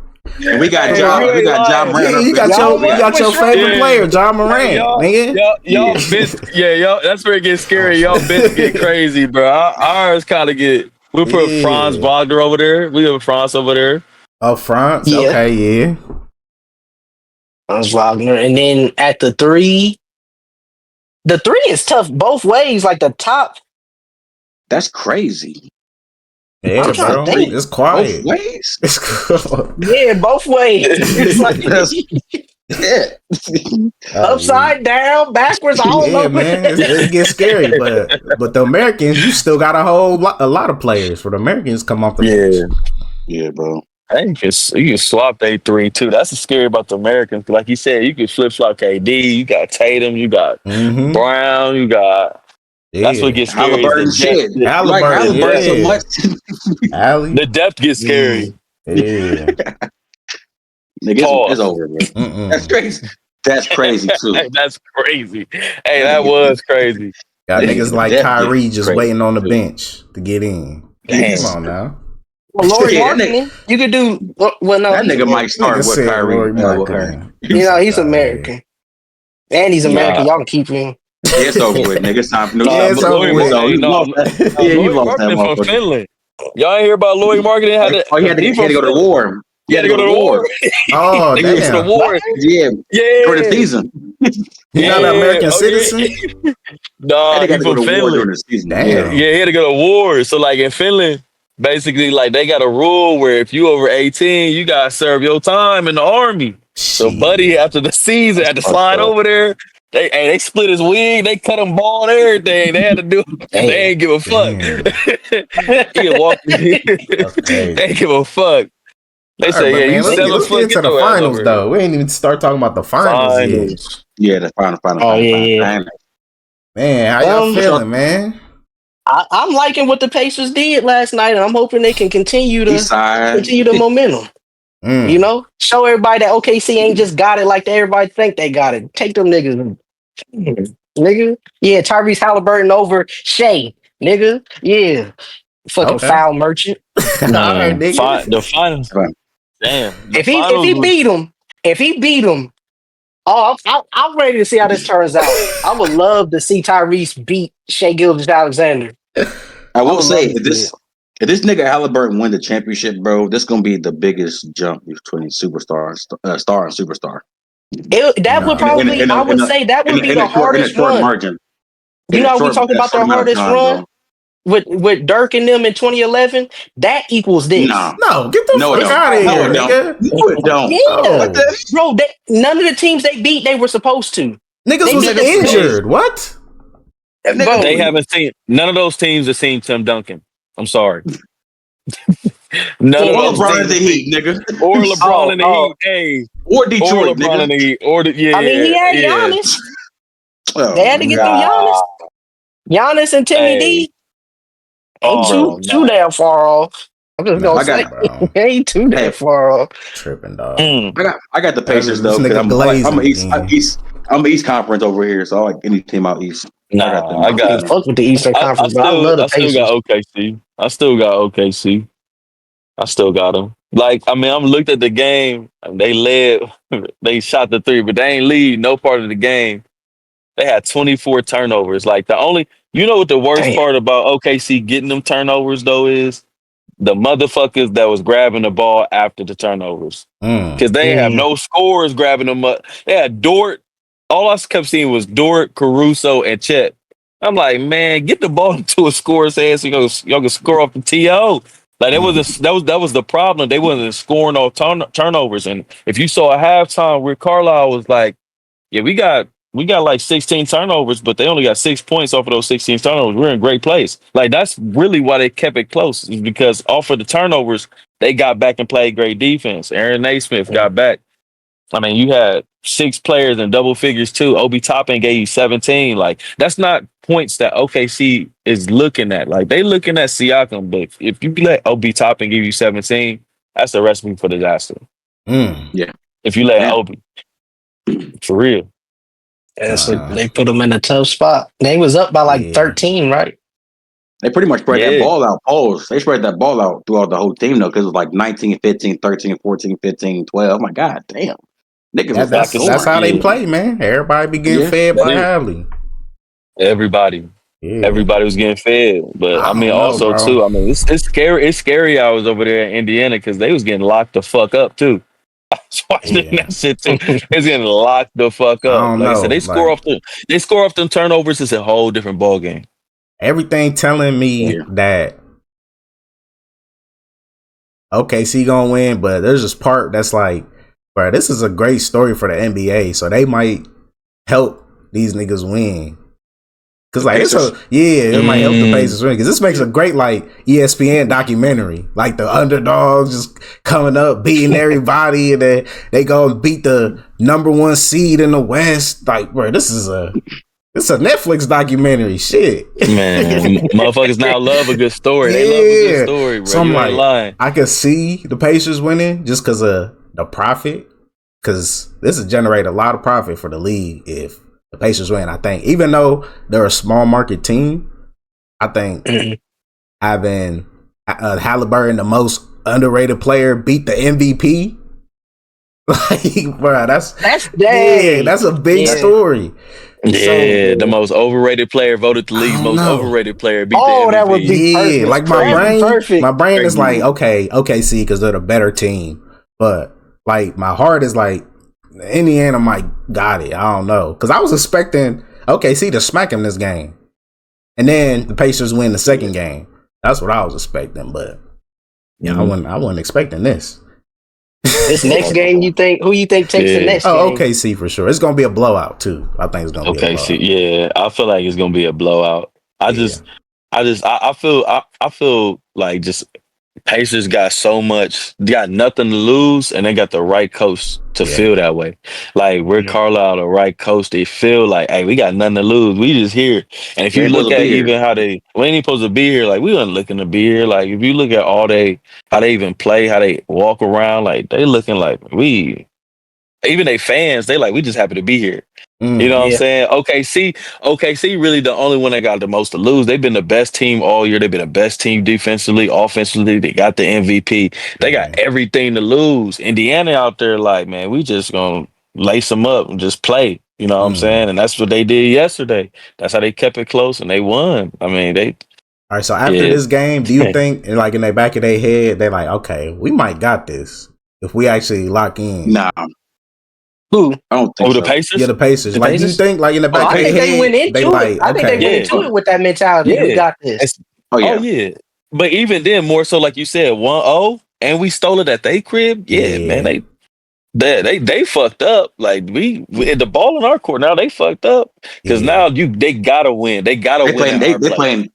And we got
Hey,
John.
you
We
ain't
got John
lying.
Moran.
Yeah, you got
Y'all
your
fucking with
favorite
Schroeder?
player, John
Hey,
Morant, nigga.
y'all bits, y'all. That's where it gets scary. Y'all bits get crazy, bro. Ours kind of get. We put Franz
Yeah.
Wagner over there. We have Franz over there.
Oh, France.
Yeah.
Okay, yeah.
Franz Wagner. And then at the 3, the 3 is tough both ways. Like the top.
That's crazy.
Yeah,
I'm trying to
bro.
think.
It's
Both
quiet.
ways.
It's cool.
Yeah, both ways. It's like
Yeah.
Oh,
upside down, backwards, all
yeah,
over.
man. It gets scary, but the Americans, you still got a lot of players for the Americans come off the bench.
Yeah, bro.
Hey, you can swap they 3 too. That's what's scary about the Americans. Like you said, you can flip flop KD. You got Tatum. You got
Mm-hmm.
Brown. You got. That's what
Yeah.
gets scary. Is the
Halliburton
depth.
shit. You like
Halliburton,
Halliburton so
yeah.
much.
Allie.
The depth gets scary.
Yeah.
Nigga, it's
Pause.
over, bro.
Mm-mm.
That's crazy. That's crazy too.
Hey, that's crazy. Hey, that was crazy.
Got niggas like
That
Kyrie
nigga
just
crazy,
waiting on the
too.
bench to get in.
Damn.
Come on now.
Well, Laurie
Yeah, that
Marketing, you could do. Well, no,
That
he's
nigga might
American.
start
Nigga
with
said
Kyrie.
Laurie
With her.
Marketing.
You know, he's American, and he's American.
Nah.
Y'all can keep him.
Yeah, it's over with, nigga. It's time for new
Nah,
Yeah,
time.
it's
but
over
Lloyd
with.
So
Marketing,
you lost that. Yeah, you
Lloyd
lost that
Marketing from
motherfucker.
Finland. Y'all ain't hear about Lloyd Marketing?
He had to go to the war.
He had to go to the war.
Oh,
He went to the
damn.
war.
Yeah,
Yeah.
for the season.
He not an American citizen?
Yeah. Nah,
They
he
got to go
from
to war during
Finland.
the season.
Damn.
Yeah, he had to go to war. So like in Finland, basically like they got a rule where if you over 18, you gotta serve your time in the army. So
Shit.
Buddy, after the season, had to slide over there. They split his wig, they cut him bald, everything. They had to do
Damn.
they ain't give a fuck.
Damn.
He had walked
That's
they
crazy.
ain't give a fuck. They
All right,
say,
but
yeah, you
man, let's
7
get
foot,
into
get
the
your ass
finals
over
though. We ain't even start talking about the finals yet.
Finals.
Yeah, the final.
Oh, yeah.
Man, how y'all
Um,
feeling, man?
I'm liking what the Pacers did last night, and I'm hoping they can continue
East side.
the momentum. You know, show everybody that OKC ain't just got it like everybody think they got it. Take them niggas, nigga. Yeah, Tyrese Halliburton over Shea, nigga. Yeah, fucking
Okay.
foul merchant.
All right, nigga.
The finals. Damn. The
If he
finals was
beat him, oh, I'm ready to see how this turns out. I would love to see Tyrese beat Shea Gilgeous-Alexander.
I will
would
say,
love to see
if this nigga Halliburton win the championship, bro, this gonna be the biggest jump between star and superstar.
That would probably, I would say, that would be the hardest
short
run.
margin.
You know, how we talk about the hardest run with Dirk and them in 2011. That equals this.
No, get the fuck out of here, nigga.
No, it don't.
Yeah, bro. None of the teams they beat, they were supposed to.
Niggas was injured. What?
They haven't seen none of those teams have seen Tim Duncan. I'm sorry. None of those
LeBron
teams
in the Heat, nigga.
Or LeBron in the Heat. Hey.
Or Detroit,
or LeBron
nigga.
in the Heat.
I mean, he had Giannis. They had to get them Giannis and Timmy D. Ain't too damn far off. I'm just gonna say, ain't too damn far off.
Tripping, dog.
I got the Pacers though. I'm East Conference over here, so I like any team out East.
Nah, I got
fuck with the Eastern Conference, but I love the Pacers.
I still got OKC. I still got them. Like, I mean, I'm looked at the game. They led. They shot the 3, but they ain't lead no part of the game. They had 24 turnovers. Like you know what the worst part about OKC getting them turnovers though is the motherfuckers that was grabbing the ball after the turnovers. Because they have no scores grabbing them up. They had Dort. All I kept seeing was Dort, Caruso, and Chet. I'm like, man, get the ball into a scorer's hand so y'all can score off the TO. Like that was the problem. They wasn't scoring no turnovers. And if you saw a halftime, Rick Carlisle was like, yeah, we got we got like 16 turnovers, but they only got 6 points off of those 16 turnovers. We're in great place. Like that's really why they kept it close, is because off of the turnovers, they got back and played great defense. Aaron Naismith got back. I mean, you had 6 players in double figures too. Obi Toppin gave you 17. Like that's not points that OKC is looking at. Like they looking at Siakam, but if you let Obi Toppin give you 17, that's a recipe for disaster.
Yeah.
If you let
Yeah.
Obi, for real.
Yeah, so they put them in a tough spot. They was up by like 13, right?
They pretty much spread that
Yeah.
ball out. They spread that ball out throughout the whole team, though, because it was like 19, 15, 13, 14, 15, 12. Oh, my God, damn. Niggas was
That's-
scoring.
That's how they
Yeah.
play, man. Everybody be getting
Yeah.
fed by
Yeah.
Hadley.
Everybody.
Yeah.
Everybody was getting fed. But I mean,
don't know,
also
bro.
too, I mean, it's scary. It's scary I was over there in Indiana because they was getting locked the fuck up too. I was watching
Yeah.
that shit too. It's getting locked the fuck
I
up.
don't
Like I
know.
said, they score off them turnovers. It's a whole different ball game.
Everything telling me
Yeah.
that OKC gonna win, but there's this part that's like, bro, this is a great story for the NBA, so they might help these niggas win. Cause like it's it might help the Pacers win. Cause this makes a great like ESPN documentary, like the underdogs just coming up, beating everybody, and then they go and beat the number 1 seed in the West. Like, bro, this is a Netflix documentary. Shit,
Man, motherfuckers now love a good story. They love a good story, bro.
So I'm
You
like,
ain't lying.
I could see the Pacers winning just because of the profit. Because this would generate a lot of profit for the league if the Pacers win. I think, even though they're a small market team, I think having Halliburton, the most underrated player, beat the MVP. Like, bro, that's a big story.
Yeah, the most overrated player voted the league's most overrated player beat the MVP.
That would be perfect.
Like my brain is like, okay, see, because they're the better team. But like my heart is like, Indiana might got it. I don't know, because I was expecting OKC to smack him this game, and then the Pacers win the second game. That's what I was expecting, but yeah, I wasn't expecting this.
This next game, who you think takes the next game?
OKC for sure. It's gonna be a blowout too. I think it's gonna be a blowout.
Yeah, I feel like it's gonna be a blowout. I feel like just Pacers got nothing to lose, and they got the right coach to feel that way. Like Rick Carlisle, the right coach, they feel like, hey, we got nothing to lose. We just here. And if you look at even how we ain't supposed to be here, like we weren't looking to be here. Like if you look at how they even play, how they walk around, like they looking like even they fans, they like, we just happy to be here. You know what I'm saying? OKC really the only one that got the most to lose. They've been the best team all year. They've been the best team defensively, offensively. They got the MVP. They got everything to lose. Indiana out there like, man, we just gonna lace them up and just play. You know what I'm saying? And that's what they did yesterday. That's how they kept it close and they won. I mean,
all right, so after this game, do you think, like in the back of their head, they're like, okay, we might got this if we actually lock in?
Nah.
Who?
I don't think so.
The Pacers?
Yeah, the Pacers. Like, do you think, like, in the back of their head,
they went into it. I think they went into it with that mentality. We got this.
Oh, yeah. But even then, more so, like you said, 1-0, and we stole it at their crib. Yeah, man, they fucked up. Like, we the ball in our court now, they fucked up. Because now they gotta win. They gotta win.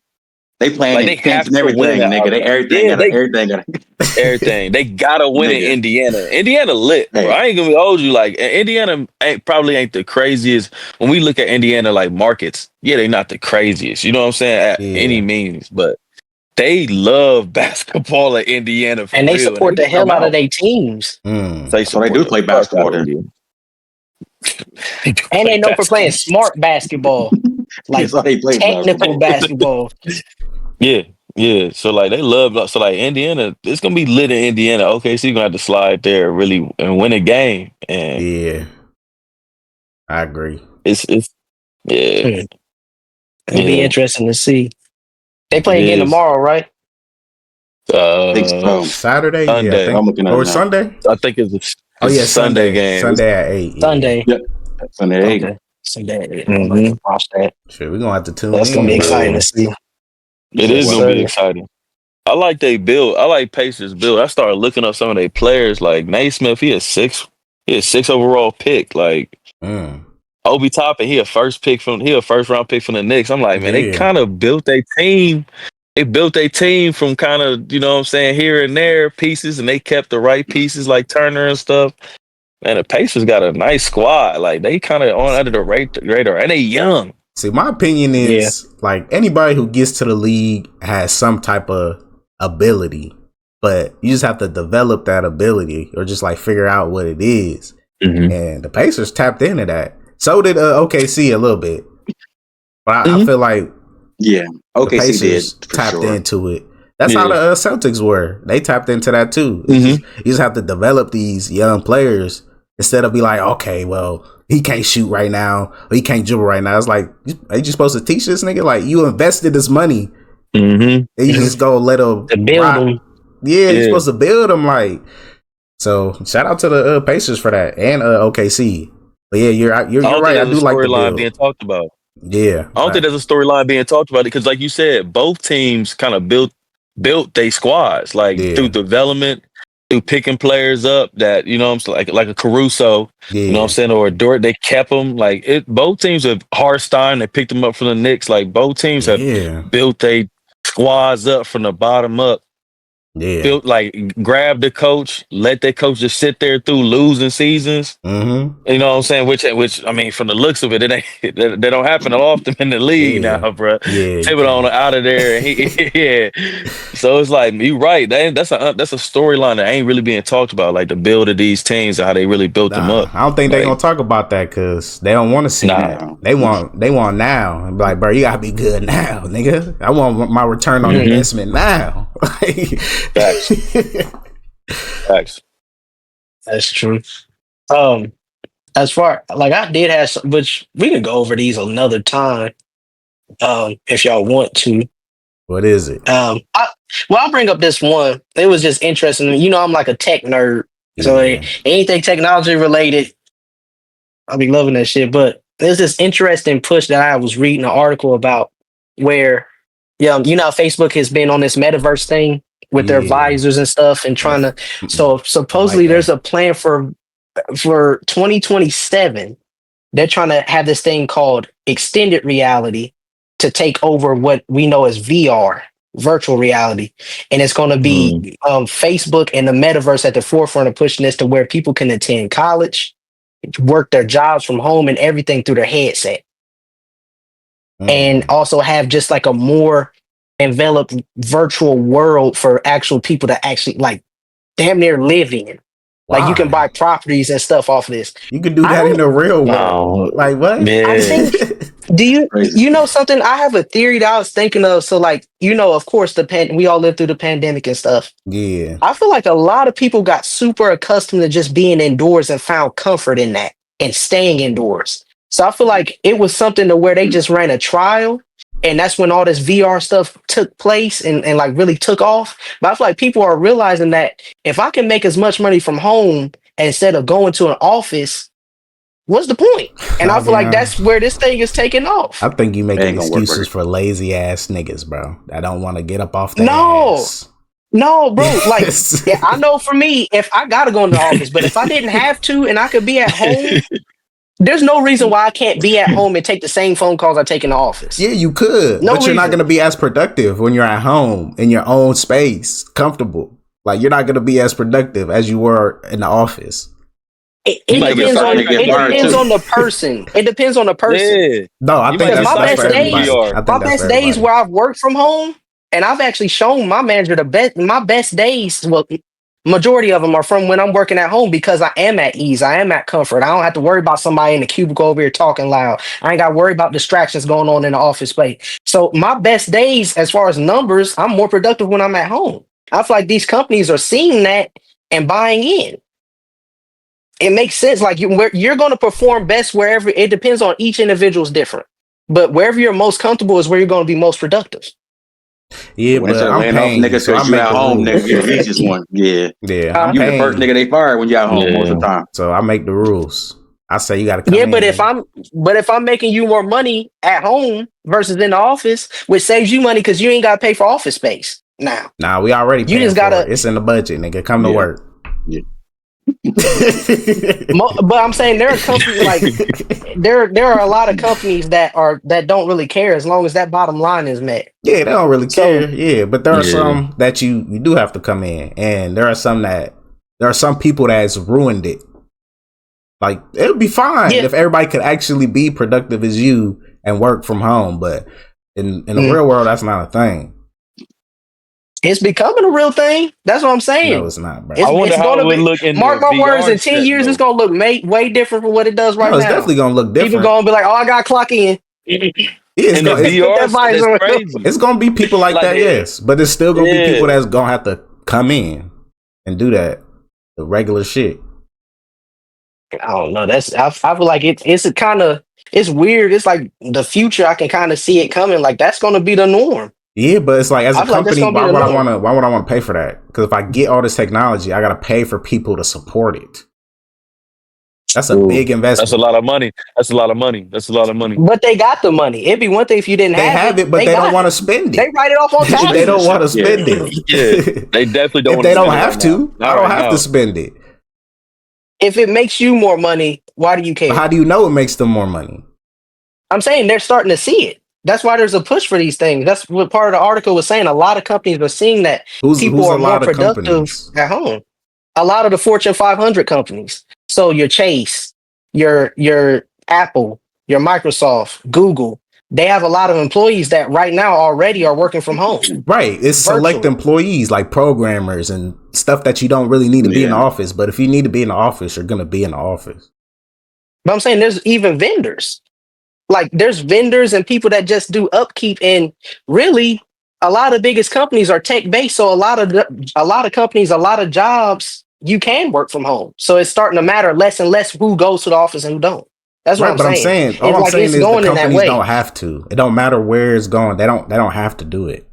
They playing
like,
they have and everything, nigga. They everything got
everything. They gotta win in Indiana. Indiana lit, bro. I ain't gonna hold you. Like Indiana probably ain't the craziest. When we look at Indiana like markets, they not the craziest. You know what I'm saying? At any means, but they love basketball at Indiana for
and they
real.
support the hell out of their teams.
So they do play basketball there.
And they know for playing smart basketball. Like technical basketball.
Yeah. So like they love. So like Indiana, it's gonna be lit in Indiana. OKC gonna have to slide there really and win a game. And
I agree.
It's
It'll be interesting to see. They play again tomorrow, right?
I think so.
Saturday,
Sunday.
I'm looking at
or
it now.
Sunday.
I think it's
Sunday
game.
Sunday at 8.
Sunday.
Yep. Sunday at 8.
Okay. Sunday at 8. I'm going to watch that.
Sure, we're gonna have to tune
That's
in.
gonna be exciting to see.
It is gonna be exciting. I like they build. I like Pacers build. I started looking up some of their players. Like Naismith, he a six overall pick. Like, Obi Toppin, he a first round pick from the Knicks. I'm like, man, they
Yeah.
kind of built their team. They built their team from kind of, you know what I'm saying, here and there pieces, and they kept the right pieces like Turner and stuff. Man, the Pacers got a nice squad. Like they kind of on under the radar, and they young.
See, my opinion
Yeah.
is like anybody who gets to the league has some type of ability, but you just have to develop that ability or just like figure out what it is.
Mm-hmm.
And the Pacers tapped into that. So did OKC a little bit, but I feel like
Yeah,
the
OKC
Pacers
did for
tapped
sure.
into it. That's how the Celtics were. They tapped into that too. You just have to develop these young players instead of be like, okay, well, he can't shoot right now, or he can't dribble right now. It's like, are you just supposed to teach this nigga? Like, you invested this money, and you just go let him
To build them.
Yeah, you're supposed to build them. Like, so shout out to the Pacers for that and OKC. But yeah, you're right. I do like the
storyline
build.
being talked about.
Yeah,
I don't think there's a storyline being talked about because, like you said, both teams kind of built their squads through development, through picking players up that you know what I'm saying, like a Caruso, you know what I'm saying, or a Dort. They kept them both teams have Harstein. They picked them up from the Knicks. Like both teams have built their squads up from the bottom up.
Yeah.
Built grab the coach, let that coach just sit there through losing seasons.
Mm-hmm.
You know what I'm saying? Which I mean, from the looks of it, it ain't they don't happen often in the league now, bro.
Yeah,
Thibodeau out of there, and he So it's like you right. That's a storyline that ain't really being talked about, like the build of these teams and how they really built them up.
I don't think they're gonna talk about that because they don't want to see that. They want now. And be like, bro, you gotta be good now, nigga. I want my return on investment now.
Facts. Facts.
That's true. As far like I did have some, which we can go over these another time. If y'all want to.
What is it?
I'll bring up this one. It was just interesting. You know, I'm like a tech nerd, so anything technology related, I'll be loving that shit. But there's this interesting push that I was reading an article about where, you know, Facebook has been on this metaverse thing with their visors and stuff and trying to. So supposedly there's a plan for 2027. They're trying to have this thing called extended reality to take over what we know as VR, virtual reality. And it's going to be Facebook and the metaverse at the forefront of pushing this to where people can attend college, work their jobs from home and everything through their headset. And also have just like a more enveloped virtual world for actual people to actually like damn near live in. Like you can buy properties and stuff off of this.
You can do that in the real world. Like what?
I think. Do you know something? I have a theory that I was thinking of. So like, you know, of course, we all lived through the pandemic and stuff.
Yeah.
I feel like a lot of people got super accustomed to just being indoors and found comfort in that and staying indoors. So I feel like it was something to where they just ran a trial. And that's when all this VR stuff took place and like really took off. But I feel like people are realizing that if I can make as much money from home instead of going to an office, what's the point? And I feel like that's where this thing is taking off.
I think you making excuses for lazy ass niggas, bro. That don't want to get up off their ass.
No, bro. Like, I know for me, if I gotta go in the office, but if I didn't have to and I could be at home, there's no reason why I can't be at home and take the same phone calls I take in the office.
Yeah, you could, but you're not going to be as productive when you're at home in your own space, comfortable. Like you're not going to be as productive as you were in the office.
It depends on the person. It depends on the person.
Yeah. No, I think
my best days where I've worked from home, and I've actually shown my manager my best days. Well, majority of them are from when I'm working at home because I am at ease. I am at comfort. I don't have to worry about somebody in the cubicle over here talking loud. I ain't got to worry about distractions going on in the office space. So my best days, as far as numbers, I'm more productive when I'm at home. I feel like these companies are seeing that and buying in. It makes sense. Like you're going to perform best wherever. It depends on each individual's different. But wherever you're most comfortable is where you're going to be most productive.
Yeah, but I'm paying niggas so you at home, nigga. You're the easiest one. Yeah.
Yeah.
You the first nigga they fire when you at home most of the time.
So I make the rules. I say you gotta come in.
But if I'm making you more money at home versus in the office, which saves you money because you ain't gotta pay for office space now.
Nah, we already you just gotta it's in the budget, nigga. Come to work.
Yeah.
But I'm saying there are companies like there are a lot of companies that don't really care as long as that bottom line is met.
Yeah, they don't really
So
care. Yeah, but there are
Yeah.
some that you do have to come in, and there are some people that's ruined it. Like it would be fine
yeah,
if everybody could actually be productive as you and work from home, but in the
mm,
real world, that's not a thing.
it's becoming a real thing. That's what I'm
No,
saying.
it's not, bro.
I wonder
It's
how
going
it
to
would
be.
look in
Mark
the
my words.
VR
In 10 years, it's
set,
going to look way different from what it does right
No, it's
now.
definitely gonna look
People
different.
going to be like, "Oh, I got to clock in."
Yeah,
in the
Put
VR,
that
that's
visor on.
crazy.
it's gonna be people like
Like
that,
they,
yes, but it's still gonna be people
yeah,
that's gonna have to come in and do that, the regular shit.
I don't know. I feel like it's a kind of it's weird. It's like the future. I can kind of see it coming. Like that's going to be the norm.
Yeah, but it's like as a
I feel like that's
company,
going to be
why
the
would I
norm.
want to? Why would I want to pay for that? Because if I get all this technology, I gotta pay for people to support it. That's a
ooh,
big
that's a
investment.
lot of money. That's a lot of money. That's a lot of money.
But they got the money. It'd be one thing if you didn't
They
have
have
it.
it, but
They
they don't
got
want
it.
to spend
They
it.
write it off on
They don't
taxes.
want to
Yeah.
spend it.
Yeah, they definitely don't
If
want to
they don't
spend it right
have
now.
to, I
Not
don't
right
have to
now.
spend it.
If it makes you more money, why do you
But how
care?
do you know it makes them more money?
I'm saying they're starting to see it. That's why there's a push for these things. That's what part of the article was saying. A lot of companies are seeing that people
Who's
are
a
more
lot of
productive
companies?
at home. A lot of the Fortune 500 companies. So your Chase, your Apple, your Microsoft, Google, they have a lot of employees that right now already are working from home
Right. It's select
virtually.
employees like programmers and stuff that you don't really need to be in the
Yeah.
office. But if you need to be in the office, you're gonna be in the office.
But I'm saying there's even vendors. Like there's vendors and people that just do upkeep, and really a lot of biggest companies are tech based. So a lot of companies, a lot of jobs, you can work from home. So it's starting to matter less and less who goes to the office and who don't. That's what
Right,
I'm
but
saying.
all
It's
I'm
like
saying
it's
is the
going in that
companies
way.
don't have to. It don't matter where it's going. They don't have to do it.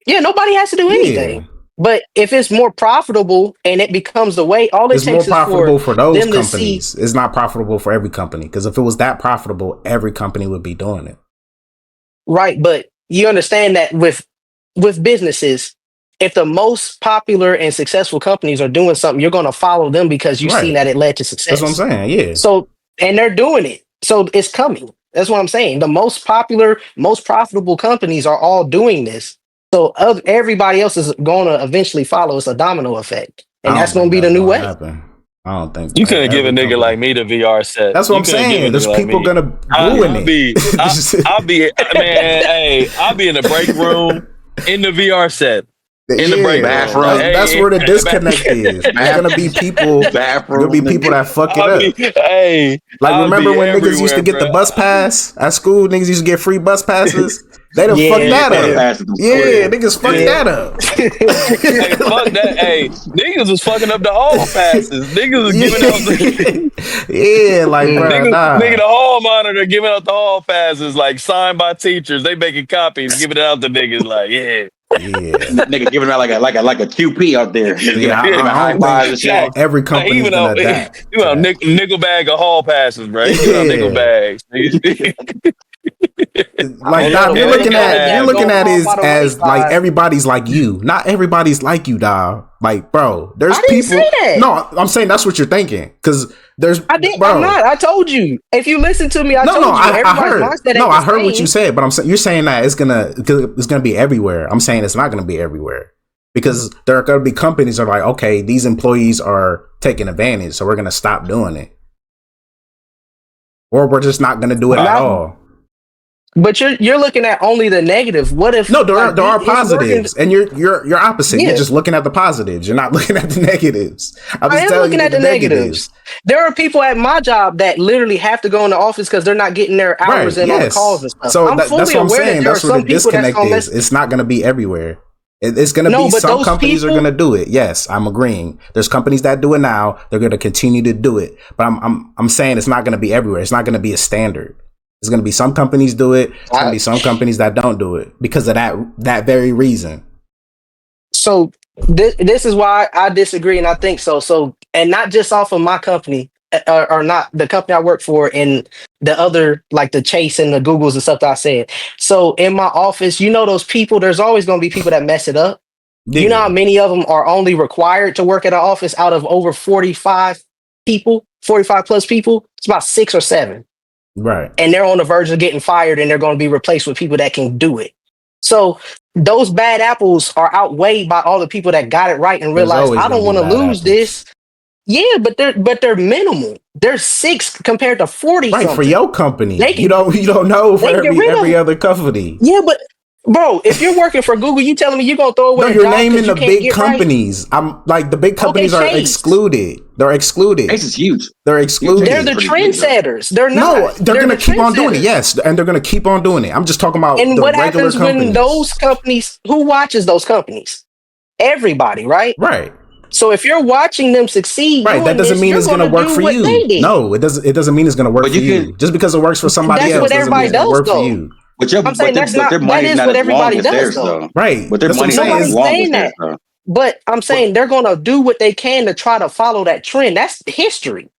Yeah, nobody has to do
Yeah.
anything. But if it's more profitable and it becomes the way, all it
It's more
takes is for
profitable for those
them to see.
companies. It's not profitable for every company. Because if it was that profitable, every company would be doing it.
Right, but you understand that with businesses, if the most popular and successful companies are doing something, you're going to follow them because you've seen
Right.
that it led to
That's what I'm
success.
saying. Yeah.
So, and they're doing it. So it's coming. That's what I'm saying. The most popular, most profitable companies are all doing this. So everybody else is going to eventually follow. It's a domino effect. And
I
that's
don't
going
think
to be the
that's
new
gonna
way.
happen. I don't think
You couldn't give a
every
nigga
company.
like me the VR set.
That's what
You
I'm
couldn't give a
saying. There's
nigga like
people
me.
gonna
I,
ruin
I'll
it.
be, I'll be, man. Hey, I'll be in the break room in the VR set. In the break
Yeah,
room.
Bathroom.
that's
Hey,
where the disconnect is. It's
Bath,
gonna be people. Gonna
bathroom.
be people that fuck it
I'll be,
up.
hey,
Like
I'll
remember
be
when niggas used to
everywhere,
get the
bro.
bus pass at school? Niggas used to get free bus passes. They done fucked
Free
Yeah.
that
bus
up.
passes was
Yeah,
crazy.
niggas fucked
Yeah.
Yeah.
that up.
Hey, fuck that. Hey, niggas was fucking up the hall passes. Niggas was giving out
yeah, yeah, like bro,
nigga,
nah.
the hall monitor giving out the hall passes like signed by teachers. They making copies, giving it out to niggas like, yeah.
Yeah,
Nigga giving out like a QP out there. Nigga
yeah.
giving
I
high
don't
fives
think
and shit.
Facts.
every
Like, he
company's
went
gonna
out, he
adapt
went
to
out
that.
nickel bag of hall passes, bro. He giving out nickel
Yeah.
bags.
I
Like
don't know.
Dom,
The
Yeah, you can't
motherfuckers
you're
have
that's
looking
gonna
it.
at
fall
it
by the
as like
wayside.
everybody's like you. Not everybody's like you, Dom. Like, bro, there's
I didn't
people.
say that.
No, I'm saying that's what you're thinking. Cause there's
I did. I'm
bro.
not. I told you. If you listen to me, I
No,
told you.
I
Everybody's
heard.
mindset
No,
ain't the
I heard what you
same.
said, but I'm saying you're saying that it's gonna be everywhere. I'm saying it's not gonna be everywhere because there are gonna be companies that are like, okay, these employees are taking advantage, so we're gonna stop doing it, or we're just not gonna do it at
Not,
all.
but you're looking at only the negative. What if
No, there
like
are
it's working?
positives, and you're opposite. You're
Yeah,
just looking at the positives. You're not looking at the negatives. I'm
I
just
am
telling you
looking at
the
the negatives.
negatives.
There are people at my job that literally have to go in the office because they're not getting their hours
Right?
in on the calls
Yes.
and stuff.
So
I'm
that's
fully
what I'm
aware that
saying.
there are
That's where the
some people that's
disconnect
gonna
is.
mess.
It's not going to be everywhere. It's going to
No,
be
but
some
those
companies are going
people.
to do it. Yes, I'm agreeing. There's companies that do it now. They're going to continue to do it. But I'm saying it's not going to be everywhere. It's not going to be a standard. There's going to be some companies do it. There's going to be some companies that don't do it because of that very reason.
So this is why I disagree, and I think so. So, and not just off of my company, or not the company I work for, and the other like the Chase and the Googles and stuff that I said. So in my office, you know those people. There's always going to be people that mess it up. You know how many of them are only required to work at an office out of over 45 people, 45 plus people? It's about 6 or 7.
Right.
And they're on the verge of getting fired and they're going to be replaced with people that can do it. So those bad apples are outweighed by all the people that got it right and
There's
realize
always
I don't
gonna
want
be
to
bad
lose
apples.
this. Yeah, but they're minimal. They're 6 compared to 40
Right,
something.
for your company.
They can,
you don't know for
they can get rid of
every
them.
other company.
Yeah, but bro, if you're working for Google, you telling me you're gonna throw away
No,
a
you're
job
naming
because you
the
can't
big
get right?
companies. I'm like the big companies are
Chase.
excluded. They're excluded.
Chase is huge.
They're excluded.
They're the trendsetters. They're not.
No, they're gonna
the
keep on doing it.
trendsetters.
Yes, and they're gonna keep on doing it. I'm just talking about
And
the
what
regular
happens
companies.
when those companies? Who watches those companies? Everybody, right?
Right.
So if you're watching them succeed,
Right, that doesn't mean it's going to work for you. No, it doesn't mean it's going to work for you. Just because it works for somebody else doesn't mean it's going to work for you.
But
I'm saying
their money is not
what
as long
everybody
as
does,
theirs,
though.
Right.
But their money is not as long as theirs, though.
But I'm saying they're going to do what they can to try to follow that trend. That's history.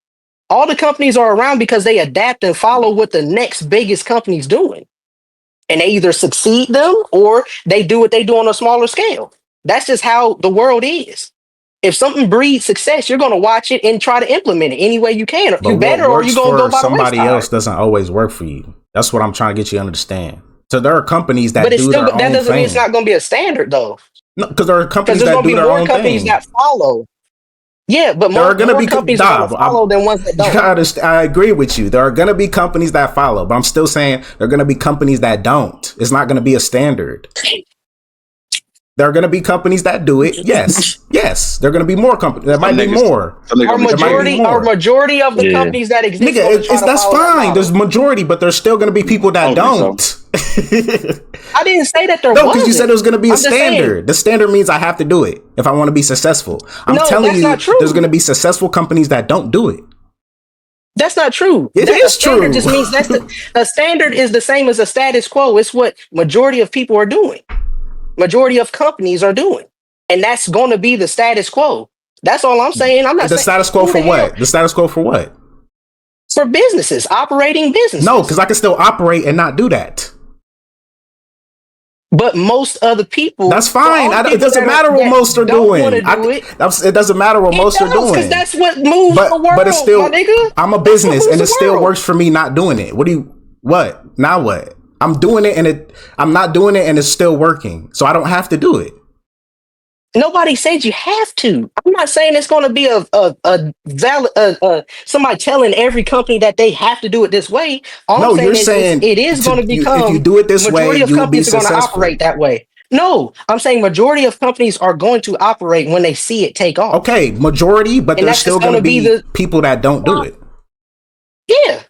All the companies are around because they adapt and follow what the next biggest company's doing. And they either succeed them or they do what they do on a smaller scale. That's just how the world is. If something breeds success, you're going to watch it and try to implement it any way you can.
But
you better, or you're going to go by
somebody
the wayside.
else doesn't always work for you. That's what I'm trying to get you to understand. So there are companies that do their own
that doesn't
thing.
mean it's not going to be a standard, though.
No, because there are companies that do their own thing.
That follow. Yeah, but
there are going to be
companies that follow than ones that don't.
I agree with you. There are going to be companies that follow, but I'm still saying there are going to be companies that don't. It's not going to be a standard. There are going to be companies that do it. Yes. Yes. There are going to be more companies. There might be more.
Our majority of the companies that exist.
Nigga, that's fine. There's majority, but there's still going to be people that don't.
I didn't say that there wasn't.
No, because you said it was going to be a standard. The standard means I have to do it if I want to be successful. I'm telling you, there's going to be successful companies that don't do it.
That's not true.
It is true.
Just means a standard is the same as a status quo. It's what majority of people are doing. Majority of companies are doing. And that's going to be the status quo. That's all I'm saying. I'm not saying.
The status quo for what? The status quo for what?
For businesses, operating businesses.
No, because I can still operate and not do that.
But most other people.
That's fine. It doesn't matter what most are doing. It doesn't matter what most are doing.
Because that's what moves the world,
but it's still,
my nigga.
I'm a business and it still works for me not doing it. What? Now what? I'm doing it and I'm not doing it and it's still working. So I don't have to do it.
Nobody said you have to. I'm not saying it's going to be somebody telling every company that they have to do it this way.
You're saying
it is going to become.
If you do it this way,
of
you'll be
companies are going to operate that way. No, I'm saying majority of companies are going to operate when they see it take off.
Okay, majority, but there's still going to be people that don't do it.
Yeah.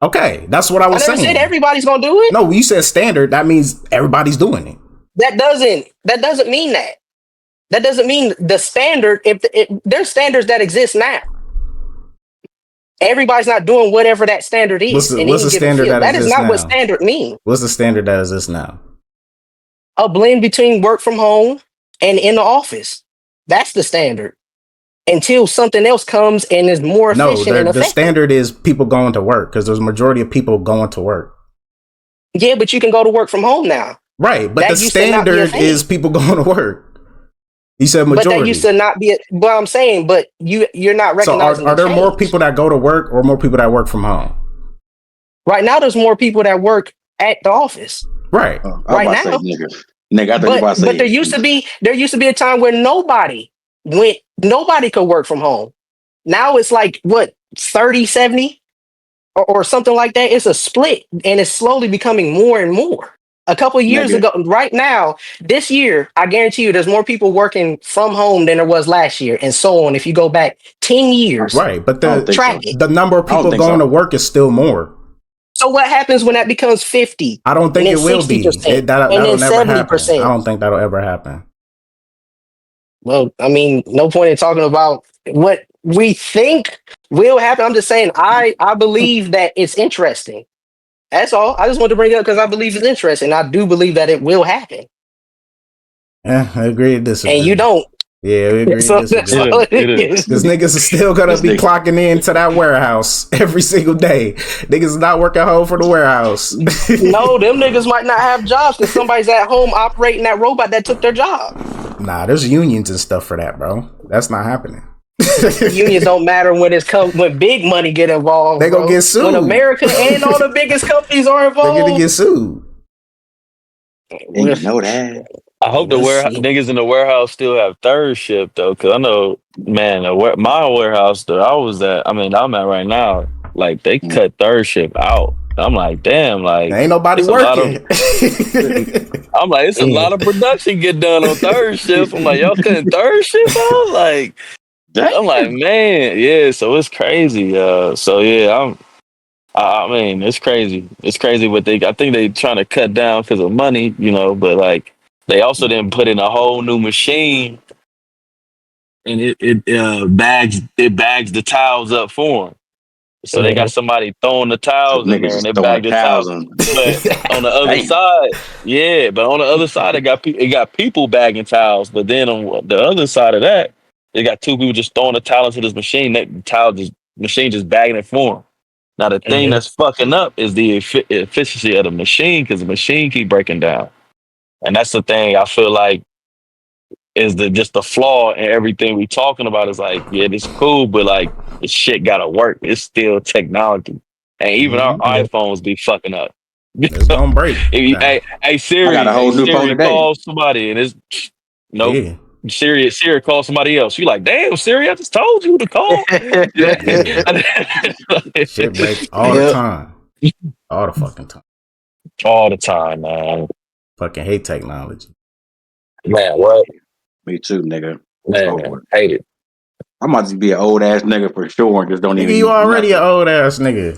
Okay, that's what I was saying.
I never said everybody's going to do it.
No, you said standard. That means everybody's doing it.
That doesn't mean that. That doesn't mean the standard. If there's standards that exist now, everybody's not doing whatever that standard is.
What's the standard that
is not what standard means.
What's the standard that exists now?
A blend between work from home and in the office. That's the standard. Until something else comes and is more efficient and effective.
The standard is people going to work because there's a majority of people going to work.
Yeah, but you can go to work from home now.
Right, but the standard is people going to work. You said majority.
But that used to not be. But I'm saying, but you're not recognizing.
So are there more people that go to work or more people that work from home?
Right now, there's more people that work at the office.
Right.
Right now, but there used to be a time where nobody could work from home. Now it's like what 30-70 or something like that. It's a split, and it's slowly becoming more and more. A couple of years ago, right now, this year, I guarantee you there's more people working from home than there was last year, and so on. If you go back 10 years.
Right, but the number of people going to work is still more.
So what happens when that becomes 50?
I don't think it will be.
That'll never 70%.
I don't think that'll ever happen.
Well, I mean, no point in talking about what we think will happen. I'm just saying I believe that it's interesting. That's all. I just want to bring it up because I believe it's interesting. I do believe that it will happen.
Yeah, I agree to disagree.
And you don't.
Yeah, we agree to disagree. Because niggas are still going to be clocking into that warehouse every single day. Niggas is not working home for the warehouse.
No, them niggas might not have jobs because somebody's at home operating that robot that took their job.
Nah, there's unions and stuff for that, bro. That's not happening.
Unions don't matter when big money get involved.
They gonna
bro.
get sued.
When America and all the biggest companies are
They're
involved.
gonna get sued.
And you know that.
I hope the niggas in the warehouse still have third shift though, because I know, man, my warehouse that I'm at right now, like they cut third shift out. I'm like, damn, like
There ain't nobody
it's a lot of.
working.
I'm like, it's a lot of production get done on third shift. I'm like, y'all cutting third shift out? Like, I'm like, man, yeah. So it's crazy. So yeah, I mean, it's crazy. It's crazy what I think they trying to cut down because of money, but like they also didn't put in a whole new machine and it bags the towels up for them. So they got somebody throwing the
So
towels in
niggas
there and
just
they
throwing
bag the towels.
towels and
But on the other
damn.
side, yeah, but on the other side, it got people bagging towels. But then on the other side of that, they got two people just throwing the towel into this machine. Machine just bagging it for them. Now the thing that's fucking up is the efficiency of the machine because the machine keep breaking down, and that's the thing I feel like is just the flaw in everything we talking about. Is like, yeah, it's cool, but like the shit gotta work. It's still technology, and even our iPhones be fucking up.
It's gonna break.
Hey
I got
Siri,
a whole new phone today.
call somebody, and it's nope.
Yeah.
Siri, call somebody else. You like, damn, Siri, I just told you to call.
Shit break all the time. All the fucking time.
All the time, man.
Fucking hate technology.
Man, what?
Me too, nigga.
Man, hate it.
I might just be an old ass nigga for sure and just don't even.
Nigga, you already an old ass nigga.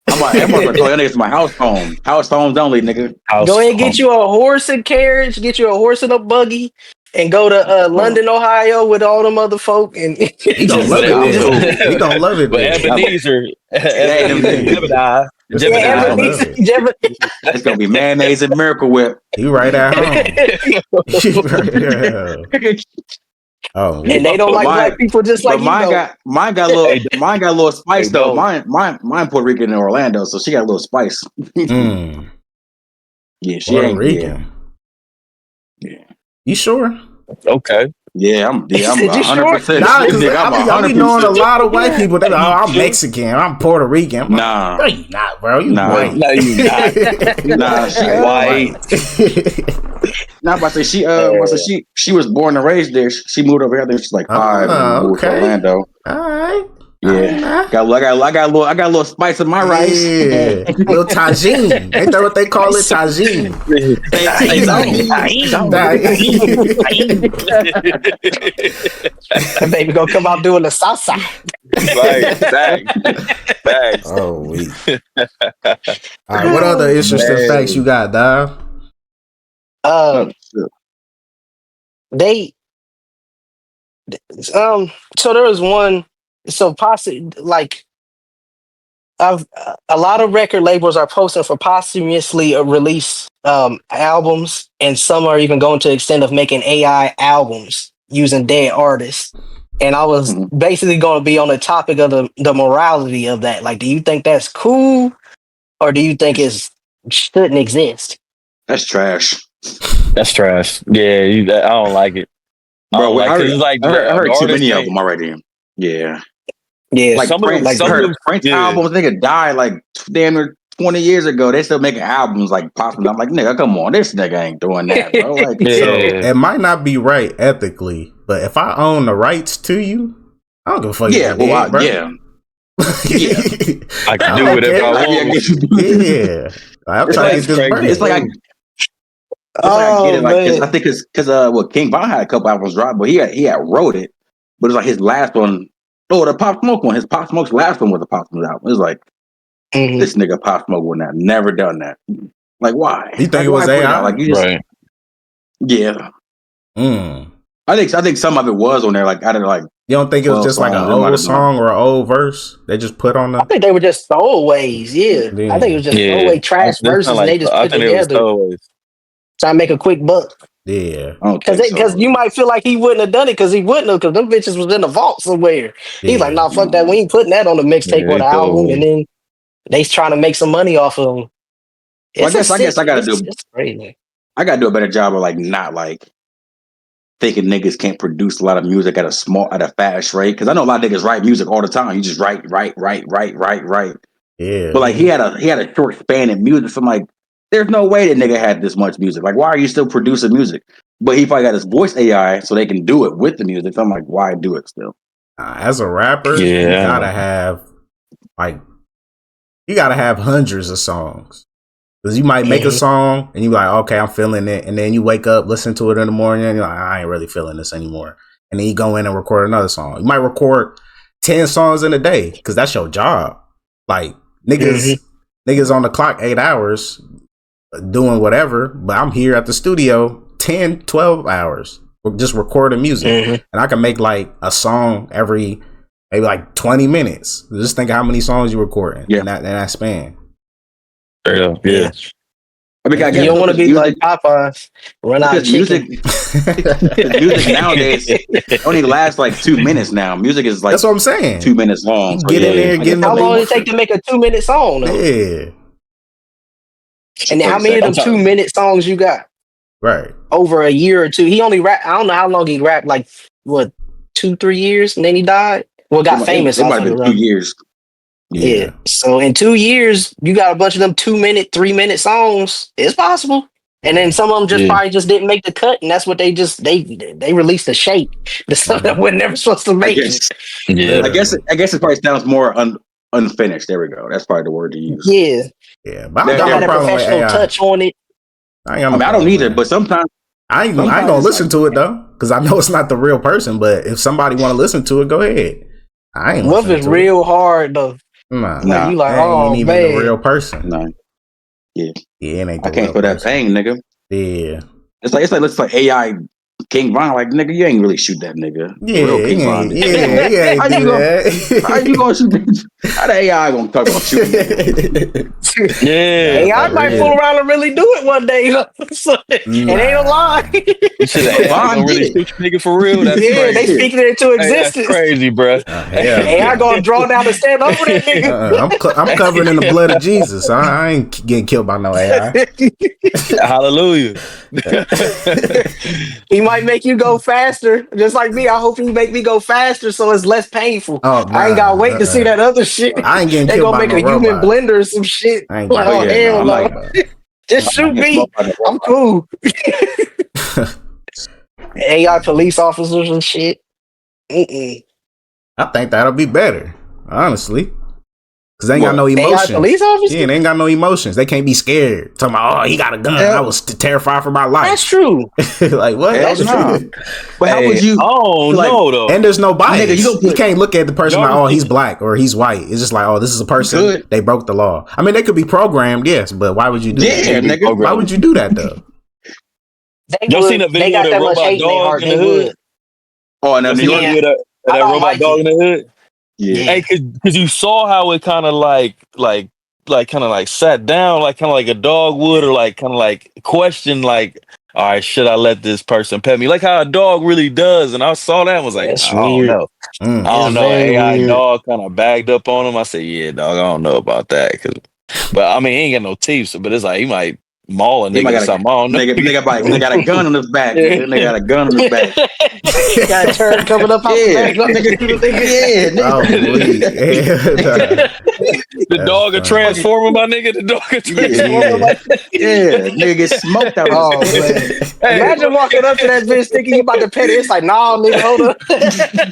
I'm call your niggas my house phone. House phones only, nigga.
Go ahead and get you a horse and carriage, get you a horse and a buggy, and go to London, Ohio with all them other folk. And
he gonna love it there. He gonna love it
but
there.
Ebenezer,
Ebenezer.
It's gonna be mayonnaise and Miracle Whip.
He right at home. Oh,
and they don't like black people just like
mine
you.
Mine got a little spice though. Mine Puerto Rican and Orlando, so she got a little spice. Yeah, she
Puerto
ain't
Rican. Yeah. You sure?
Okay.
Yeah, I'm 100%.
Nah, because I be knowing a lot of white people. They go, oh, I'm Mexican. I'm Puerto Rican. I'm
nah.
No, you not, bro. You white.
No, you not.
Nah, she
white.
Nah, but I say she was born and raised there. She moved over here. I think she's like 5 and moved to Orlando.
All right.
Yeah, I got a little spice in my rice.
Yeah, little tagine. Ain't that what they call it? Tagine.
Baby gonna come out doing the salsa.
Facts.
Oh, wait. All right, what other interesting facts you got, dog?
So there was one. So possibly like a lot of record labels are posting for posthumously released albums, and some are even going to the extent of making AI albums using dead artists. And I was basically going to be on the topic of the morality of that. Like, do you think that's cool, or do you think it shouldn't exist?
That's trash.
That's trash. Yeah, I don't like it.
Bro, I heard too many
of
them already. Yeah.
Yeah,
like Prince albums, nigga died like damn near 20 years ago. They still making albums like possibly. I'm like, nigga, come on, this nigga ain't doing that, bro. Like,
so it might not be right ethically, but if I own the rights to you, I don't give a fuck.
Yeah, bro. Yeah.
I can do whatever I want.
Yeah, I'm trying to get this break.
It's like I get it, like I think because King Von had a couple albums dropped, but he had wrote it, but it's like his last one. Oh, the Pop Smoke one. His Pop Smoke's last one was a Pop Smoke album. It was like this nigga Pop Smoke would not never done that. Like, why?
You think it was AI?
Like, you just, yeah. I think some of it was on there. Like, I don't like.
You don't think it was just like an old song or an old verse they just put on there?
I think they were just throwaways. Yeah. I think it was just throwaway trash verses and they just put together. Trying to make a quick buck.
Yeah,
because you might feel like he wouldn't have done it because he wouldn't have, because them bitches was in the vault somewhere. He's like, nah, fuck that. We ain't putting that on the mixtape or the album, and then they trying to make some money off of them.
Well, I guess I gotta do. It's crazy. I gotta do a better job of like not like thinking niggas can't produce a lot of music at a fast rate. Because I know a lot of niggas write music all the time. You just write.
Yeah.
But like he had a short span in music. So I'm like, there's no way that nigga had this much music. Like, why are you still producing music? But he probably got his voice AI so they can do it with the music. So I'm like, why do it still?
As a rapper,
Yeah.
you gotta have hundreds of songs. Because you might make a song and you're like, okay, I'm feeling it. And then you wake up, listen to it in the morning, and you're like, I ain't really feeling this anymore. And then you go in and record another song. You might record 10 songs in a day because that's your job. Like, niggas on the clock 8 hours doing whatever, but I'm here at the studio 10, 12 hours just recording music. And I can make like a song every maybe like 20 minutes. Just think of how many songs you're recording in that span.
Yeah.
I mean,
you don't want to be like Popeyes, run out of chicken.
Music nowadays only lasts like 2 minutes now. Music is like
that's what I'm saying.
2 minutes long. So
get in there and get in
how long does it take to make a 2-minute song though?
Yeah.
And how many of them 2-minute songs you got?
Right.
Over a year or two. He only rapped, I don't know how long he rapped, like what, 2-3 years, and then he died? Well, got famous.
It might have been 2 years.
Yeah. So in 2 years, you got a bunch of them 2-minute, 3-minute songs. It's possible. And then some of them just probably just didn't make the cut, and that's what they released the shape, the stuff that we're never supposed to make.
I guess it probably sounds more unfinished. There we go. That's probably the word to use.
Yeah. But I got
a professional touch on it.
I don't either, but sometimes
I ain't gonna listen to it though, because I know it's not the real person. But if somebody want to listen to it, go ahead. I ain't.
What if it's real hard though?
Nah,
you like,
ain't even the real person.
No. Yeah,
it ain't.
I can't feel that pain, nigga.
Yeah,
it's like AI King Von. Like, nigga, you ain't really shoot that nigga.
Yeah,
real King Von. How you gonna shoot? How the AI gonna talk about shooting?
AI might fool around and really do it one day. So, it ain't a lie.
Von really shoot nigga for real. That's crazy.
They speaking it into existence.
That's crazy, bro.
AI gonna draw down and stand up for that nigga.
I'm covered in the blood of Jesus. I ain't getting killed by no AI.
Hallelujah.
He might make you go faster, just like me. I hope he make me go faster so it's less painful. I ain't gotta wait to see that other shit.
I ain't getting
they
killed
gonna
by
make
no
a human
robot.
blender or some shit.
I ain't
like, hell no. Just shoot me. I'm cool. AI police officers and shit.
I think that'll be better, honestly. Because they ain't got no emotions.
AI police officers?
Yeah, they ain't got no emotions. They can't be scared. Talking about, he got a gun. I was terrified for my life.
That's true.
Like, what?
That's true.
But how would you?
No, though.
And there's no bias. Nigga, you can't look at the person like, he's black or he's white. It's just like, this is a person. They broke the law. I mean, they could be programmed, yes, but why would you do that?
Nigga.
Why would you do that, though?
Y'all seen a video of that robot dog in the hood?
Oh, and
that robot dog in the hood?
Yeah.
Hey, cause you saw how it kind of like sat down, like kind of like a dog would, or like kind of like question, like, all right, should I let this person pet me? Like how a dog really does. And I saw that and was like, I don't know. I don't know. AI weird. Dog kind of bagged up on him. I said, yeah, dog, I don't know about that. But I mean, he ain't got no teeth, so, but it's like he might maul a nigga or something. I don't know.
Nigga got a gun on his back. Nigga got a gun on his back.
Got a turd coming up out the back.
The dog a transformer, my nigga. The dog a transformer.
Nigga get smoked out.
Imagine walking up to that bitch thinking you about to pet it. It's like, nah, nigga, hold up.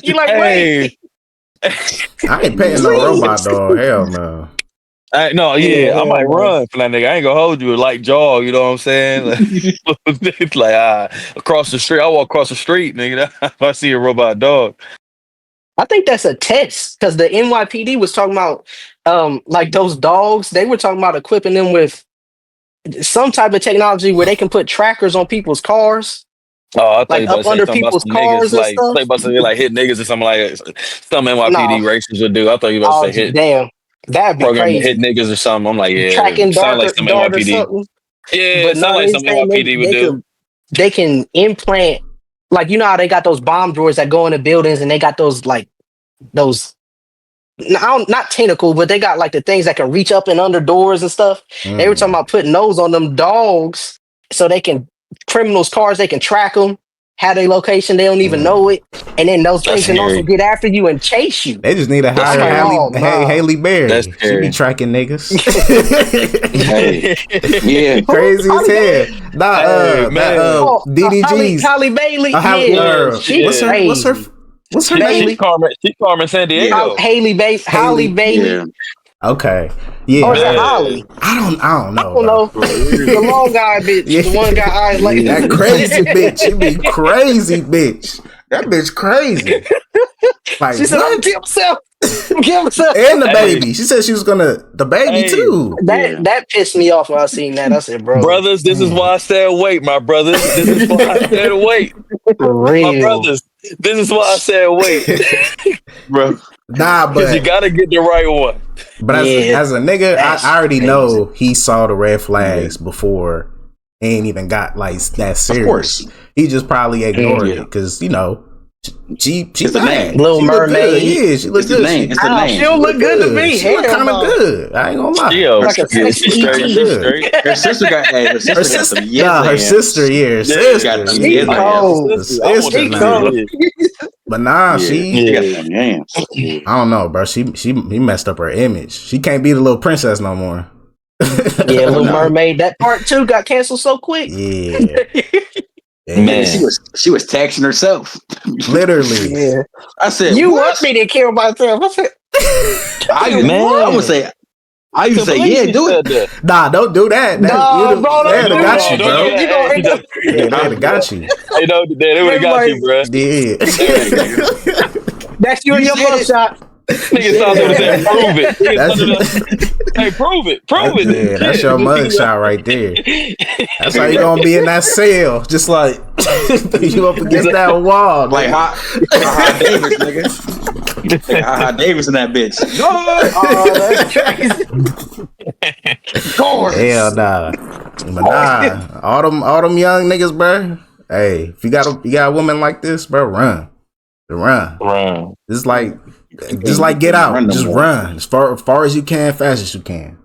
You like, wait.
I ain't petting no robot dog. Hell no.
I might run for that nigga. I ain't gonna hold you a light jog, you know what I'm saying? Like, across the street, I walk across the street, nigga. If I see a robot dog.
I think that's a test because the NYPD was talking about, like those dogs. They were talking about equipping them with some type of technology where they can put trackers on people's cars.
Oh, I thought
like up under people's cars and stuff.
They about to say like hit niggas or something like some NYPD racers would do. I thought you about to say hit.
Damn. That'd be
program
crazy.
To hit niggas or something. I'm like, yeah,
tracking
sound like some NYPD. Yeah,
but
sound like some NYPD would do.
They can implant, like, you know how they got those bomb droids that go into buildings and they got those like those. Not tentacle, but they got like the things that can reach up and under doors and stuff. They were talking about putting those on them dogs so they can criminals' cars. They can track them, have their location, they don't even know it, and then those
That's
things can also
scary.
get after you and chase you.
They just need to
That's
hire
scary.
Oh, nah.
Haley Berry.
That's
She be
scary.
tracking niggas.
Hey, yeah.
Crazy as hell. Nah,
Hey, man.
DDG's.
Holly Bailey,
Halle-
yeah, she
what's her
crazy.
what's her
Bailey.
name?
She Carmen San Diego.
Holly Bailey.
Yeah.
Okay. Yeah.
Or is it
Man.
Holly?
I don't know.
I don't know. The long guy bitch.
Yeah.
The one got eyes like
That crazy bitch. She be crazy bitch. That bitch crazy. Like,
She said, I'm gonna kill myself. Kill myself.
And the baby. She said she was gonna the baby
Hey.
too.
That pissed me off when I seen that. I said, bro.
Brothers, this is why I said wait, my brothers. This is why I said wait.
For
My
real.
brothers, this is why I said wait.
Bro.
Nah,
Because you
but
gotta get the right one.
as a nigga,
That's
I already
crazy.
know he saw the red flags before he ain't even got like that serious.
Of course.
He just probably ignored
Yeah.
it because she's
It's the
bad.
name.
Little
She look
Mermaid.
good. Yeah, she looks
It's the
good.
name. It's the
Ah,
name.
she don't look good to me.
She look
Hell
kind of
no.
good. I ain't gonna lie.
She
Like a
she
sexy
straight.
ET.
She straight.
Her sister got her sister
Her
got some
sister,
yes
her
hands.
sister, yeah, her
Yeah,
sister.
got them
yeah.
yes
She
hands.
cold.
The
I want
sister
to
now.
see it.
But nah,
Yeah, she got
Yeah.
some hands. Yeah.
I don't know, bro. He messed up her image. She can't be the little princess no more.
Yeah, Little
No.
Mermaid. That part 2 got canceled so quick.
Yeah.
Man.
She was taxing herself.
Literally.
Yeah.
I said,
You
what?
want me to kill myself? I said,
I would say, yeah, do it.
Nah, don't do that.
no, bro,
They'd
don't
have
do
got
that.
you, bro.
You gonna end up.
Yeah, they'd have got you.
They know they would have got you, bro.
Yeah.
That's you and your
said it.
mugshot.
Nigga sounds like saying, prove it. Hey, prove it. Prove it.
Yeah, that's your mugshot right there. That's how you gonna be in that cell, just like you up against that wall.
Like
nigga.
Ha Davis, nigga. Like Ha Davis in that bitch.
Oh, that's crazy.
Hell nah. But nah, all them young niggas, bro. Hey, if you got a woman like this, bro, run.
Run.
Just like get out.
Run no
Just
more.
run as far as you can, fast as you can.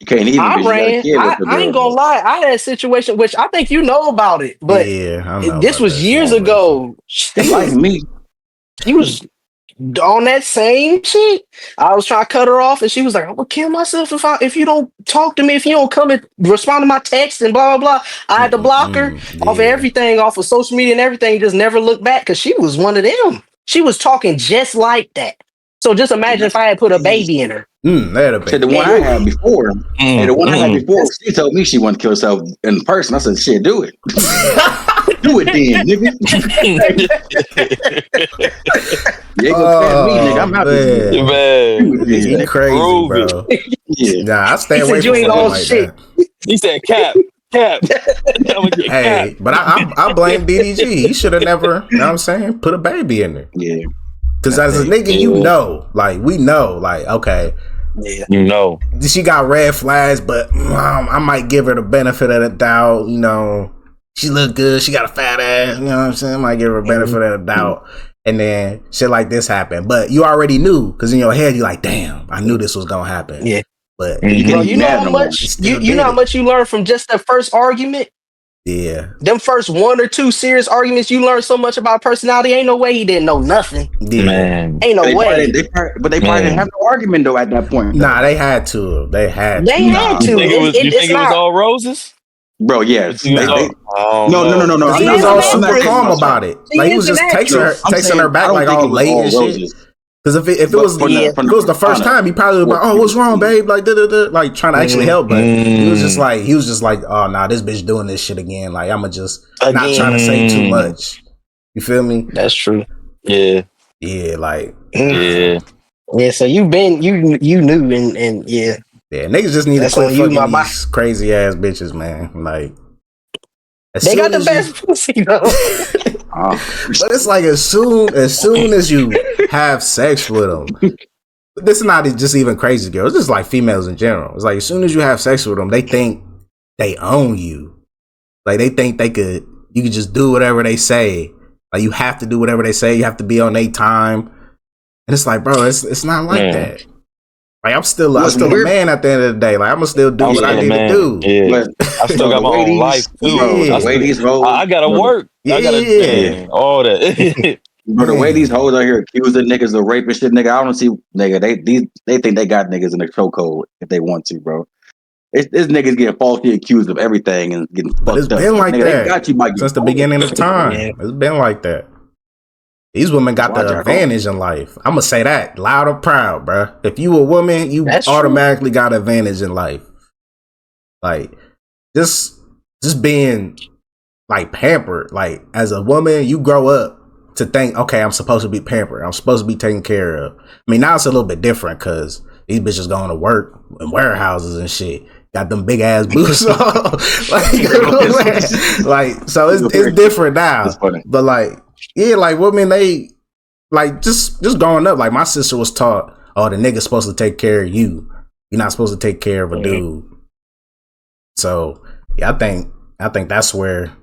You can't even.
I
because you got a
ran.
kid with the
I ain't
girl.
gonna lie. I had a situation which I think you know about it, but
Yeah, I know
this
about
was
that
years
situation.
ago.
It's like me.
She was on that same shit. I was trying to cut her off, and she was like, "I'm gonna kill myself if you don't talk to me, if you don't come and respond to my text and blah blah blah." I had to block her off of everything, off of social media and everything. Just never look back because she was one of them. She was talking just like that. So just imagine if I had put a baby in her.
That'd have
Said
been.
the one I had before. And the one I had before, she told me she wanted to kill herself in person. I said, "Shit, do it, do it, then, nigga." You ain't gonna tell me, nigga. I'm out this
man.
Man.
He crazy,
Prove
bro.
Yeah.
Nah, I stay
He
away
said, "You
from
ain't
women
all
like
shit."
that.
He said, cap. I'ma get
Hey,
cap.
but I blame DDG. He should have never, you know what I'm saying, put a baby in there.
Yeah.
Because as a nigga, you know, like, we know, like, okay,
Yeah.
You know.
she got red flags, but I might give her the benefit of the doubt, you know. She look good, she got a fat ass, you know what I'm saying? I might give her a benefit of the doubt. And then shit like this happened. But you already knew, because in your head, you're like, damn, I knew this was going to happen.
Yeah.
But
Bro, you know how much you know how much you learn from just that first argument?
Yeah.
Them first 1 or 2 serious arguments, you learn so much about personality. Ain't no way he didn't know nothing.
Yeah.
Man.
Ain't no
They
way.
but they probably didn't have no argument though at that point.
Nah, they had to. They had
They
to.
had to.
You think
It's
it was
not.
all roses?
Bro, yes.
You think it was all-
No.
Because
He
he was
is
all
an
super
actress.
calm about it.
She
Like, he
is
was just
an
texting her,
actress.
texting her back like all late and shit. Because if it was if it was the first time, he probably would be like, "Oh, what's wrong, babe?" Like, like trying to actually help, but he was just like, "Oh, nah, this bitch doing this shit again." Like, I'ma just not trying to say too much. You feel me?
That's true.
Yeah.
Yeah, like
Yeah.
Yeah, so you knew and yeah.
yeah, niggas just need
That's
to quit
on you,
fucking
my
these crazy ass bitches, man. Like,
They got the best pussy though.
But it's like as soon as you have sex with them, this is not just even crazy girls. It's just like females in general. It's like as soon as you have sex with them, they think they own you. Like they think you could just do whatever they say. Like you have to do whatever they say. You have to be on their time. And it's like, bro, it's not like that. Like I'm still
What's
a
weird?
man at the end of the day. Like I'm gonna still do
I'm
what I
still a
need to
man.
do.
Yeah.
But
I still got
the
my
way
own life
these,
too.
bro, the way these hoes,
I gotta
bro,
work. I gotta,
Yeah.
man, all that.
the way these
Man.
hoes out here accusing niggas of rape and shit, nigga, I don't see, nigga, they think they got niggas in the chokehold if they want to, bro. This niggas getting falsely accused of everything and getting
But it's
fucked up.
been like
Nigga, they
that
got you by your
since the
phone.
beginning of
Yeah.
time. It's been like that. These women got
Watch
the
out.
advantage in life. I'm gonna say that loud and proud, bro. If you a woman, you
That's
automatically got an advantage in life. Like just being like pampered. Like as a woman, you grow up to think, okay, I'm supposed to be pampered. I'm supposed to be taken care of. I mean, now it's a little bit different because these bitches going to work in warehouses and shit. Got them big ass boots on. like, so it's different now.
It's funny.
But like, yeah, like women, they like just growing up. Like my sister was taught, oh, the nigga's supposed to take care of you. You're not supposed to take care of a dude. So yeah, I think that's where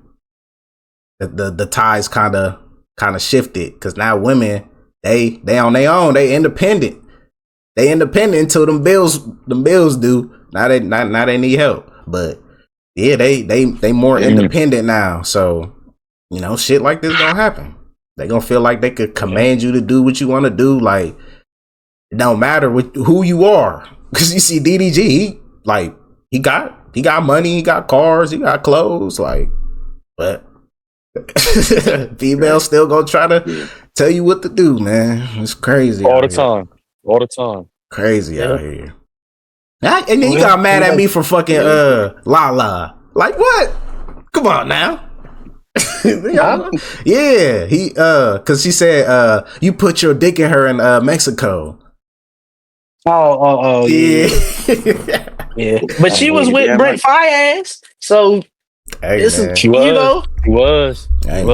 the ties kind of shifted because now women they on their own. They independent. They independent until them bills due. Now they need help. But yeah, they more independent now. So you know, shit like this gonna happen. They gonna feel like they could command you to do what you want to do. Like it don't matter who you are. Because you see DDG, he got money, he got cars, he got clothes. Like, but females still gonna try to tell you what to do, man. It's crazy.
All the time.
Crazy out here. And then you got mad at me for fucking Lala. Like what? Come on now. Yeah, he cause she said you put your dick in her in Mexico.
Oh, yeah. Yeah. But she was with Brent Fias, so
hey, man.
She was.
Hey,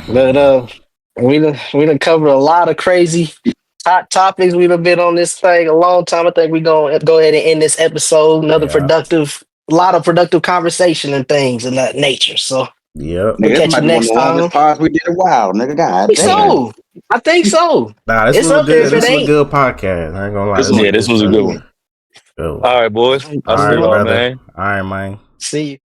But we done covered a lot of crazy hot topics. We done been on this thing a long time. I think we gonna go ahead and end this episode. Another a lot of productive conversation and things of that nature. So
yep.
we'll
Nigga, this
catch
might
you
be one of
next
the
time.
longest pods we did in a while, nigga. God damn.
I think so.
Nah, this
It's
was a
up there
good.
if
This
it
was a
ain't.
good podcast. I ain't gonna lie.
This
this was a good one.
Good one.
All right, boys.
All
I'll see
right,
y'all,
brother.
man.
All right, man.
See you.